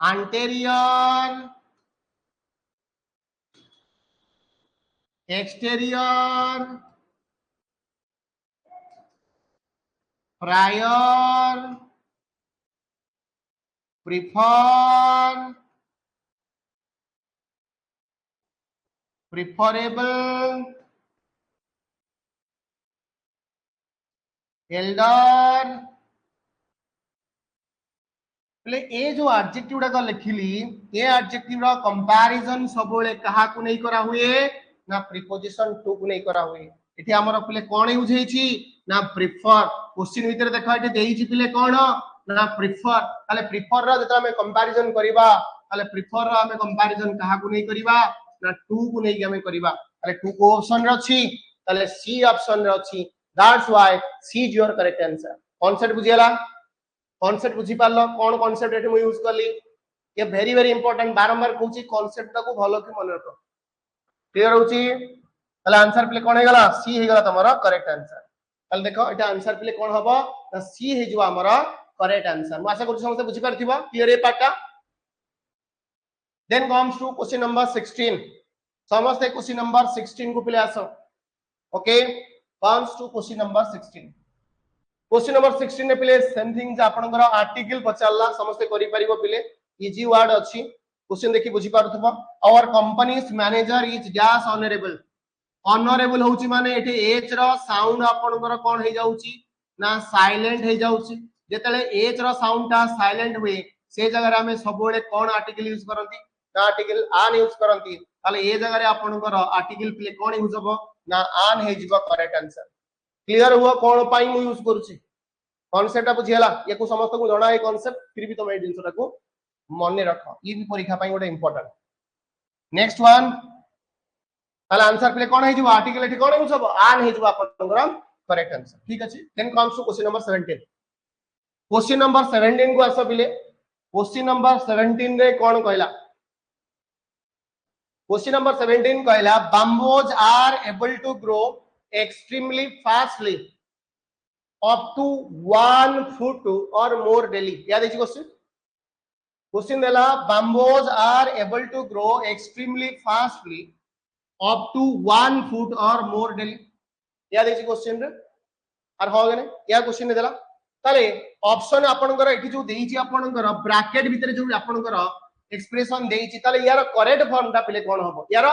anterior exterior prior prefer preferable elder ले ए जो एडजेक्टिव डा लिखिली ए एडजेक्टिव रो कंपैरिजन सबले कहा को नै करा हुए ना प्रीपोजिशन टू को नै करा हुए एठी हमर पिले कोन यूज हेछि ना प्रिफर क्वेश्चन भीतर देखा एठी देइछि पिले कोन ना प्रिफर ताले प्रिफर रो जता हम कंपैरिजन करिबा ताले प्रिफर रो हम कंपैरिजन कहा को नै करिबा ना टू को नै हम करिबा ताले टू को ऑप्शन रो छी ताले सी ऑप्शन रो छी that's why C is your correct answer concept बुझियला कांसेप्ट बुझी पारलो कोन कांसेप्ट एठी मु यूज करली ये वेरी इंपोर्टेंट बारंबार कहूची कांसेप्ट को भलो कि मन रखो क्लियर होची तले आंसर प्ले कोन हे गला सी हे गला तमरो करेक्ट आंसर तले देखो एटा आंसर प्ले कोन हबो त सी हे जो हमरो करेक्ट आंसर मु आशा करू समस्त बुझी परथिबो क्लियर ए पार्टटा then comes to question number 16 समस्त क्वेश्चन नंबर 16 को प्ले आसो okay comes to question number 16 question number 16 ने पिले सेम थिंग आपनकर आर्टिकल पचारला समस्त करि परिबो पिले इजी वर्ड अछि क्वेश्चन देखि बुझी पारुथबो our company's manager is dash honourable honourable होउची माने एठी एच रो साउंड आपनकर कोन हे जाउची ना साइलेंट हे जाउची जेतले एच रो साउंड ता साइलेंट हुए से जगह रे हमें सबोले कोन आर्टिकल यूज करंती ना आर्टिकल आन यूज करंती ताले ए जगह रे आपनकर आर्टिकल पिले कोन यूज हबो ना आन हे जिवो करेक्ट आंसर क्लियर हुआ कोन पाई मु यूज करूची कांसेप्ट बुझियला ये को समस्त को जणा है कांसेप्ट फिर भी तुम ए जिंसटा को मन रखो ये भी परीक्षा पाई गोटे इंपोर्टेंट नेक्स्ट वन ताले आंसर प्ले कोन है जो आर्टिकल एठी कोन यूज हबो आन है जो आपनकर करेक्ट आंसर ठीक अछि then comes to question number 17 question number 17 को आसो बिले क्वेश्चन नंबर 17 रे कोन कहला क्वेश्चन नंबर 17 कहला bamboos are able to grow extremely fastly up to 1 foot or more daily. क्या देखिए क्वेश्चन देला bamboos are able to grow extremely fastly up to 1 foot or more daily. क्या देखिए question रे are हो गने या क्वेश्चन देला ताले ऑप्शन आपनकर एठी जो देइची आपनकर ब्रैकेट भीतर जो आपनकर एक्सप्रेशन देइची ताले यार करेक्ट फॉर्म ता पहिले कोन हबो यार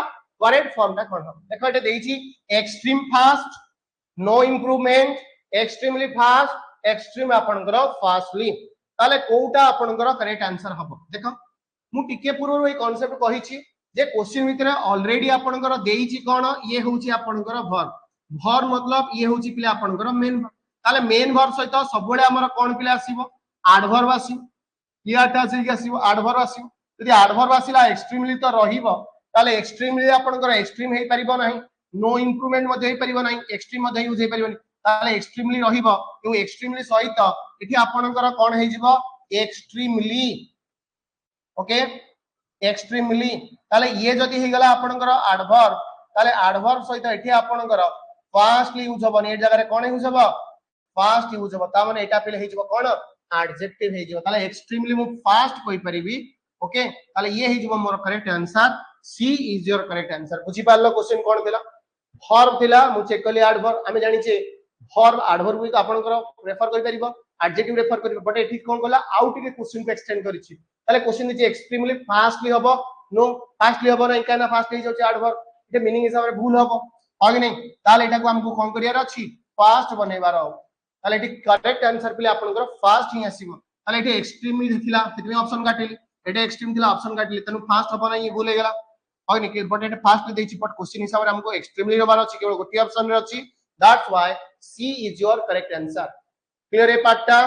करेक्ट फॉर्म ता कोन हबो देखो एटे देइची extreme fast no improvement extremely fast extreme आपनकर फास्टली ताले कोउटा आपनकर करेक्ट आंसर हबो देखो मु टिके पूर्व ए कांसेप्ट कहिची जे क्वेश्चन भीतर ऑलरेडी आपनकर देइची कोन ये होउची आपनकर वर्ब वर्ब मतलब ये होउची पिले आपनकर मेन ताले मेन वर्ब सहित सबले हमर कोन पिले आसीबो एडवर्ब आसीबो याटा से आसीबो एडवर्ब आसीबो यदि एडवर्ब आसीला एक्सट्रीमली तो रहिबो ताले एक्सट्रीमली आपनकर एक्सट्रीम हे परिबो नाही नो इंप्रूवमेंट मध्ये हे परिबो नाही एक्सट्रीम मध्ये यूज हे परिबोनी ताले एक्सट्रीमली रहिबो यो एक्सट्रीमली सहित एठी आपनकर कोन हे जिवो एक्सट्रीमली ओके एक्सट्रीमली ताले ये जदी हे गला आपनकर एडवर्ब ताले एडवर्ब सहित एठी आपनकर फास्टली यूज होबो ए जगह रे कोन यूज होबो फास्ट यूज होबो ता माने एटा पिले हे जिवो कोन एडजेक्टिव हे जिवो ताले एक्सट्रीमली मु फास्ट कोइ परिबी ओके ताले ये हे जिवो मोर correct answer C is your correct answer बुझी पारलो क्वेश्चन कोन दिला वर्ब दिला मु चेक करली एडवर्ब आमे जानि छे वर्ब एडवर्ब को आपनकर रेफर करि परिबो एडजेक्टिव रेफर करिबो बट एठी कोन गला आउट के क्वेश्चन को एक्सटेंड करिछि ताले क्वेश्चन दिछि एक्सट्रीमली फास्टली होबो नो फास्टली होबो नै काना फास्ट हे जाउछि एडवर्ब एटे मीनिंग हिसाब रे भूल होबो आगे नहीं ताले एटा को हमको कोन करियार अछि फास्ट बनेबार हो ताले एटी करेक्ट आंसर पिले आपनकर फास्ट ही आसीबो ताले एटी एक्सट्रीमली देखिला सेति ऑप्शन काटिली एटा एक्सट्रीम दिला ऑप्शन काटिली तनु फास्ट होबो नै भूल हे गेला आगे नहीं बट एटा फास्ट देछि बट क्वेश्चन हिसाब रे हमको एक्सट्रीमली होबार अछि केवल गोटी ऑप्शन रे अछि that's why C is your correct answer clear ए पार्टटा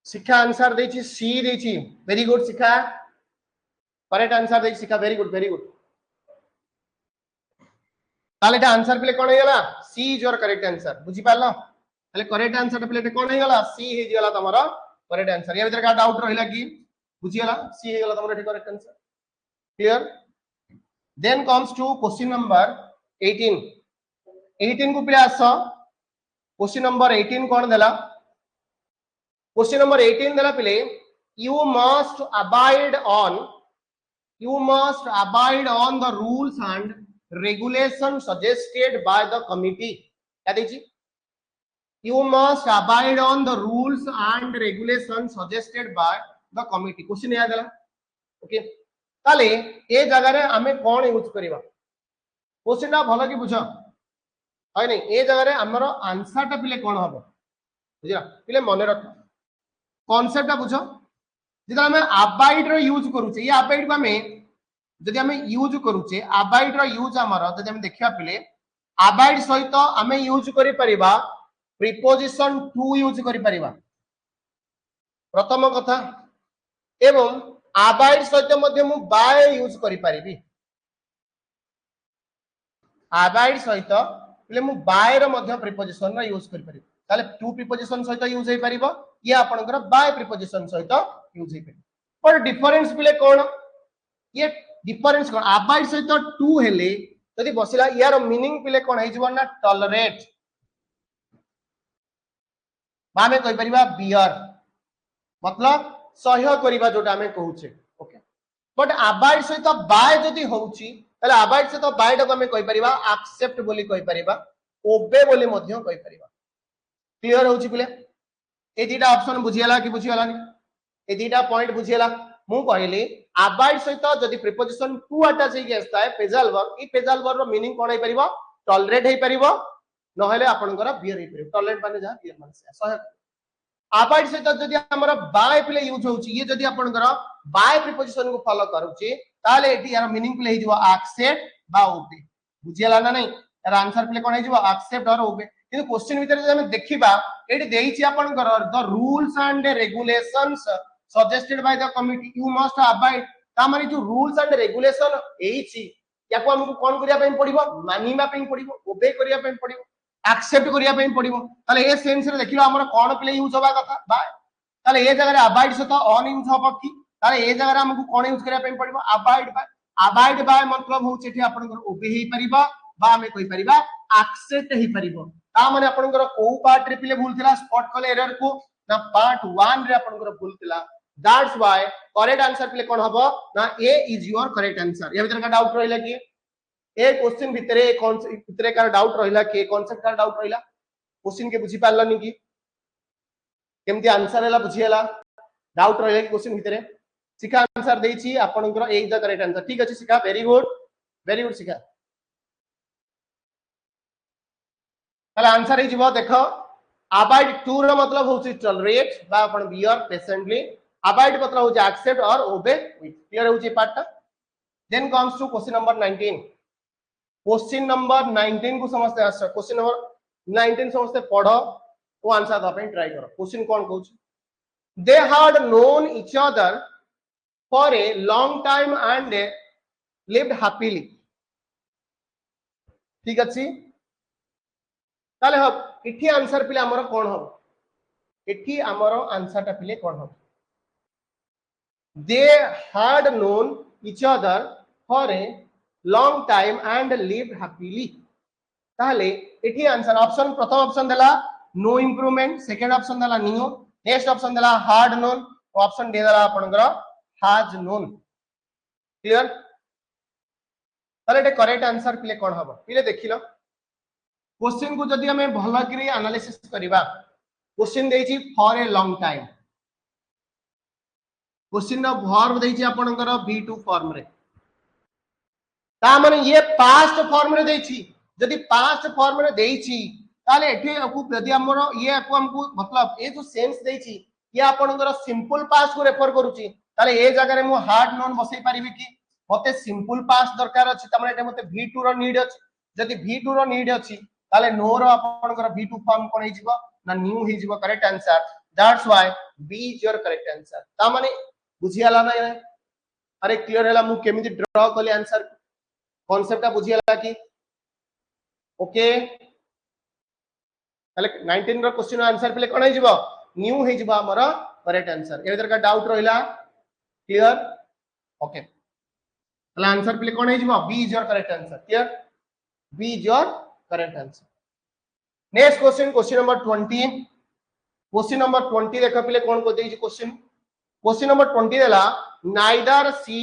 शिक्षा आंसर देछि सी देछि very good Shiksha correct answer देछि शिक्षा वेरी गुड ताले एटा आंसर पिले कोन हेगला C is your correct answer बुझी पारलो ताले करेक्ट आंसर पिले कोन हेगला सी हे गेला तमरो करेक्ट आंसर या भीतर का डाउट रहिला कि बुझी गेला सी हे गेला तमरो एठी correct answer clear then comes to question number 18 को पिले आसो क्वेश्चन नंबर 18 कोन देला क्वेश्चन नंबर 18 देला पिले you must abide on the rules and regulations suggested by the committee क्या देखिए you must abide on the rules and regulations suggested by the committee question याद देला ओके ताले ए जगह रे हमें कोन यूज करबा क्वेश्चन ना भलो कि बुझ है नहीं ए जगह रे हमरो आंसर टा पिले कोन हबो बुझला पिले मने रख कांसेप्ट टा बुझ जेदा हमें अबाइड रो यूज करूचे ये अबाइड को हमें जदि हमें यूज करूचे अबाइड रो यूज हमरो जदि हम देखिया पिले अबाइड सहित हमें यूज करि परिबा प्रीपोजिशन टू यूज करि परिबा प्रथम कथा एवं अबाइड सहित मध्य मु बाय यूज करि परिबी अबाइड सहित पिले मु बाय रो मध्य प्रीपोजिशन रो यूज करि परिबी ताले टू प्रीपोजिशन सहित यूज हे परिबो ये आपनकर बाय प्रीपोजिशन सहित यूज हे परिबो पर डिफरेंस पिले कोन ये डिफरेंस कोन अबाइड सहित टू हेले जदि बसिला यार मीनिंग पिले कोन हे जबो ना टॉलरेट माने कहि परिबा बियर मतलब सहयोग करिबा जोटा हमें कहूचे ओके बट अबाइड सहित बाय जदि होउची तले अबाइड सहित बाय टा हमें कहि परिबा एक्सेप्ट बोली कहि परिबा ओबे बोली मध्य कहि परिबा क्लियर होउची पिले ए दीटा ऑप्शन बुझियला कि बुझियला नि ए दीटा पॉइंट बुझियला मु कहली अबाइड सहित जदि प्रीपोजिशन टू अटैच हे आस्ता है पेजल वर्ब ई पेजल वर्ब रो मीनिंग कोन हे परिबो टॉलरेट हे परिबो न हेले आपनकर बियर हे परिबो टॉलरेट माने जा बियर माने सहयोग अबाइड सहित जदि हमर बाय पिले यूज होउची ये जदि आपनकर बाय प्रीपोजिशन को फॉलो करूची ताले एटी यार मीनिंग पिले हे जिवो एक्सेप्ट बा ओबे बुझियला ना नहीं यार आंसर पिले कोन हे जिवो एक्सेप्ट और ओबे किंतु क्वेश्चन भीतर जे हम देखिबा एटी देइची आपनकर the rules and regulations suggested by the committee you must abide ता माने जो रूल्स एंड रेगुलेशन एइची याको हमकु कोन करिया पई पड़िबो मानिबा पई पड़िबो ओबे करिया पई पड़िबो एक्सेप्ट करिया पई पड़िबो ताले ए सेंस रे देखिलो हमर कोन प्ले यूज होबा कथा बाय ताले ए जगह रे अबाइड से तो ऑन यूज होबो की ताले ए जगह रे हमकु कोन यूज करिया पई पड़िबो अबाइड बाय मतलब होउछ एठी आपन ओबे ही परिबा बा हमें कहि परिबा एक्सेप्ट ही परिबो ता माने आपनकर को पार्ट रे पिले भूल थिला स्पॉट कले एरर को ना पार्ट 1 रे आपनकर भूल थिला दैट्स व्हाई करेक्ट आंसर पिले कोन हबो ना ए इज योर करेक्ट आंसर या भीतर का डाउट रहिला कि ए क्वेश्चन भितरे कॉन्सेप्ट भितरे का डाउट रहिला कि कॉन्सेप्ट का डाउट रहिला क्वेश्चन के बुझी पारलनी कि केमती आंसर हैला बुझी हैला डाउट रहिला कि क्वेश्चन भितरे सिका आंसर देछि आपनकर ए इज द करेक्ट आंसर ठीक अछि सिका वेरी गुड सिका ताले आंसर हे जिवो देखो अवॉइड टू रो मतलब होछि टॉलरेट बा अपन बियर पेशेंटली अवॉइड मतलब होछि एक्सेप्ट और ओबे विथ क्लियर होछि पार्ट ता then comes to question number 19 question number 19 को समझते आस क्वेश्चन नंबर 19 समझते पढ़ो वो आंसर द पे ट्राई करो क्वेश्चन कोन कहउछ they had known each other for a long time and lived happily ठीक अछि ताले हम इठी आंसर पिले हमर कोन हो इठी हमर आंसर ता पिले कोन हो दे had known each other for a long time and lived happily ताले इठी आंसर ऑप्शन प्रथम ऑप्शन देला नो इंप्रूवमेंट सेकंड ऑप्शन देला न्यू नेक्स्ट ऑप्शन देला हार्ड नोन ऑप्शन दे देला आपनकर हैज नोन क्लियर ताले एटे करेक्ट आंसर पिले कोन हबो पिले देखिलो क्वेश्चन को जदि हमें भलो करी एनालिसिस करिबा क्वेश्चन देछि for a long time question नो वर्ब देछि आपनकर V2 फॉर्म रे ता माने ये पास्ट फॉर्म रे देछि जदि पास्ट फॉर्म रे देछि ताले एठी आपको यदि हमर ये आपको हमको मतलब ए जो सेंस देछि ये आपनकर सिंपल पास्ट को रेफर करूछि ताले ए जगह रे मु हार्ड नोन बसै परिबि कि मते सिंपल पास्ट दरकार अछि त माने एटा मते V2 रो नीड अछि जदि V2 रो नीड अछि ताले नो रो आपनकर V2 फॉर्म कोन हिजिबो ना न्यू हिजिबो correct answer that's why B is your correct answer ता माने बुझियाला नै अरे क्लियर हैला मु केमिति ड्रा कले आंसर कांसेप्ट बुझियाला कि ओके ताले 19 रो क्वेश्चन आंसर पिले कोन हिजिबो न्यू हिजिबो हमर करेक्ट आंसर ए इधर का डाउट रहिला क्लियर ओके ताले आंसर पिले कोन हिजिबो B is your correct answer clear B is your correct answer next question number 20 question number 20 देखो पिले कोन को देछि क्वेश्चन नंबर 20 देला neither she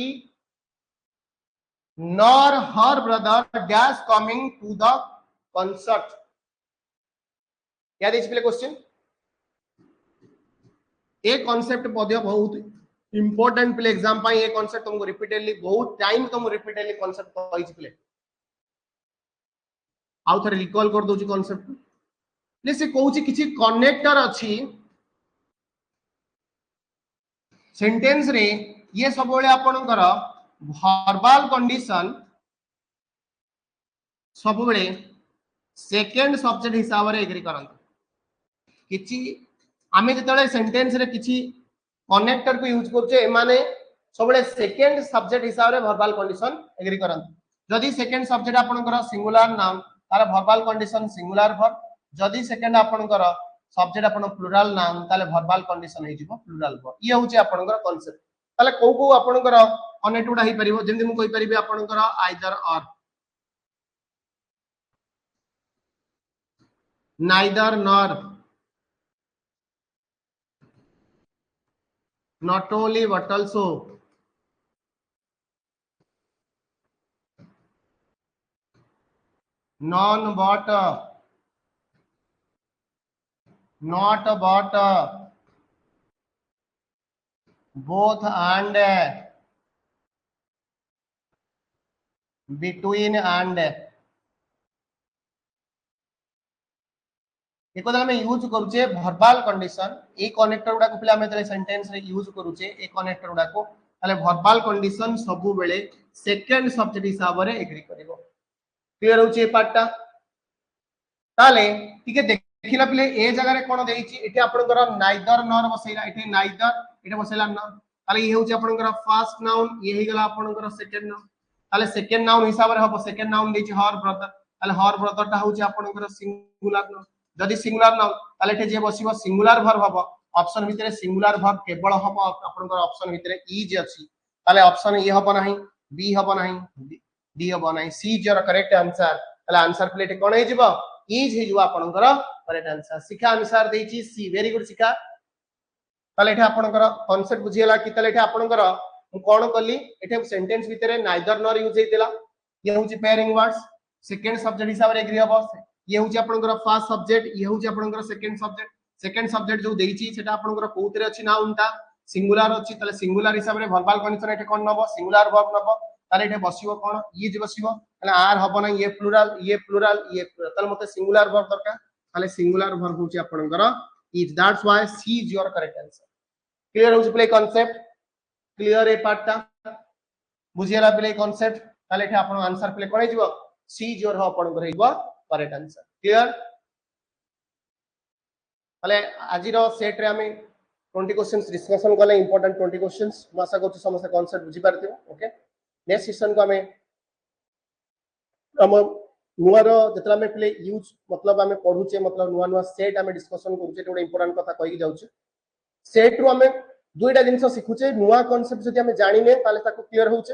nor her brother dash coming to the concert क्या देछि पिले क्वेश्चन ए कांसेप्ट पदे बहुत इंपोर्टेंट पिले एग्जाम पाई ए कांसेप्ट तुमको रिपीटेडली बहुत टाइम तुमको रिपीटेडली कांसेप्ट कहिछि पिले आउ थरे रिकॉल कर दोछि कांसेप्ट ले से कहउछि किछि कनेक्टर अछि सेंटेंस रे ये सब बेले आपनकर वर्बल कंडीशन सब बेले सेकंड सब्जेक्ट हिसाब रे एग्री करन किछि आमे जतले सेंटेंस रे किछि कनेक्टर को यूज करछे माने सब बेले सेकंड सब्जेक्ट हिसाब रे वर्बल कंडीशन एग्री करन जदि सेकंड सब्जेक्ट आपनकर सिंगुलर नाउन तार वर्बल कंडीशन सिंगुलर वर्ब जदि सेकंड आपनकर सब्जेक्ट आपन प्लुरल नाउन ताले वर्बल कंडीशन हे जिवो प्लुरल वर्ब ये होची आपनकर कांसेप्ट ताले को आपनकर कनेक्ट उडा हे परिबो जेंति मु कहि परिबे आपनकर आइदर और neither nor not only but also non but not but both and between and एको दला में यूज करूचे वर्बल कंडीशन ए कनेक्टर उडा को पिला में तले सेंटेंस रे यूज करूचे ए कनेक्टर उडा को तले वर्बल कंडीशन सबु बेले सेकंड सब्जेक्ट हिसाब रे एग्री करिवो क्लियर होचे पार्टटा ताले ठीके देखिला पिले ए जगह रे कोन देइची एठी आपनकर नाइदर नॉर बसैला एठी नाइदर एठी बसैला नॉर ताले ये होचे आपनकर फर्स्ट नाउन ये हे गला आपनकर सेकंड नाउन ताले सेकंड नाउन हिसाब रे हबो सेकंड नाउन देइची हर ब्रदर ताले हर ब्रदर ता होचे आपनकर सिंगुलर नाउन जदि सिंगुलर नाउन ताले एठी जे बसिबो सिंगुलर वर्ब हबो ऑप्शन भितरे सिंगुलर वर्ब केवल हबो आपनकर ऑप्शन भितरे इज अछि ताले ऑप्शन ए हबो नाही बी हबो नाही डी हबो नाही सी इज योर करेक्ट आंसर ताले आंसर प्लेट कोन हे जिवो इज हे जो आपनकर करेक्ट आंसर शिक्षा अनुसार देची सी वेरी गुड शिक्षा ताले एठा आपनकर कांसेप्ट बुझियला कि ताले एठा आपनकर मु कोन कली एठा सेंटेंस भितरे नाइदर नॉर यूज हेतिला ये होची पेयरिंग वर्ड्स सेकंड सब्जेक्ट हिसाब रे एग्री हबो ये होची आपनकर फर्स्ट सब्जेक्ट ये होची आपनकर सेकंड सब्जेक्ट जो देची सेटा आपनकर कोउतरे अछि ना उनटा सिंगुलर अछि ताले सिंगुलर हिसाब रे वर्बल कंडीशन एठा कोन नबो सिंगुलर वर्ब नबो ताले एठा बसिबो कोन इज बसिबो ताले आर हबो ना ये प्लुरल ताले मते सिंगुलर वर्ब दरकार ताले सिंगुलर वर्ब होची आपनकर is that's why C is your correct answer clear होची प्ले कांसेप्ट क्लियर ए पार्टटा बुझियला प्ले कांसेप्ट ताले एठा आपन आंसर प्ले कोन हिजबो सी इज योर हो आपनकर हिजबो करेक्ट आंसर क्लियर ताले आजि रो सेट रे हमें 20 क्वेश्चंस डिस्कशन कले इंपोर्टेंट 20 क्वेश्चंस मैं आशा करछु समस्त कांसेप्ट बुझी पारथियो ओके नेक्स्ट सेशन को हमें हम नुआ रो जतला में प्ले यूज मतलब हमें पढुचे मतलब नुआ नुआ सेट हमें डिस्कशन करूचे एटा इंपोर्टेंट कथा कहि जाउचे सेट रो हमें दुईटा जिंस सिखुचे नुआ कांसेप्ट जदि हमें जानिने ताले ताको क्लियर होउचे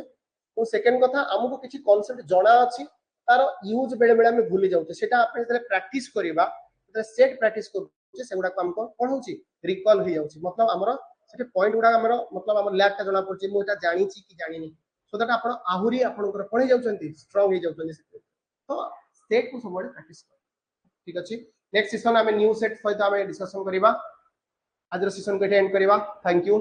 और सेकंड कथा हमको किछि कांसेप्ट जणा अछि तार यूज बेले बेले हमें भूली जाउचे सेटा आपन जले प्रैक्टिस करबा सेट प्रैक्टिस करूचे सेगुडा को हमको कोन होउची रिकॉल हो जाउची मतलब हमरो सेटे पॉइंट गुडा हमरो मतलब हमर लैक ता जणा पड़ची मु एटा जानि छी कि जानि नी सो दैट आपण आहुरी आपनकर कोन जाउचंती स्ट्रांग हो जाउचंती तो सेट को सबले प्रैक्टिस कर ठीक अछि नेक्स्ट सेशन हमें न्यू सेट सहित हमें डिस्कशन करबा आज सेशन को एंड करबा थैंक यू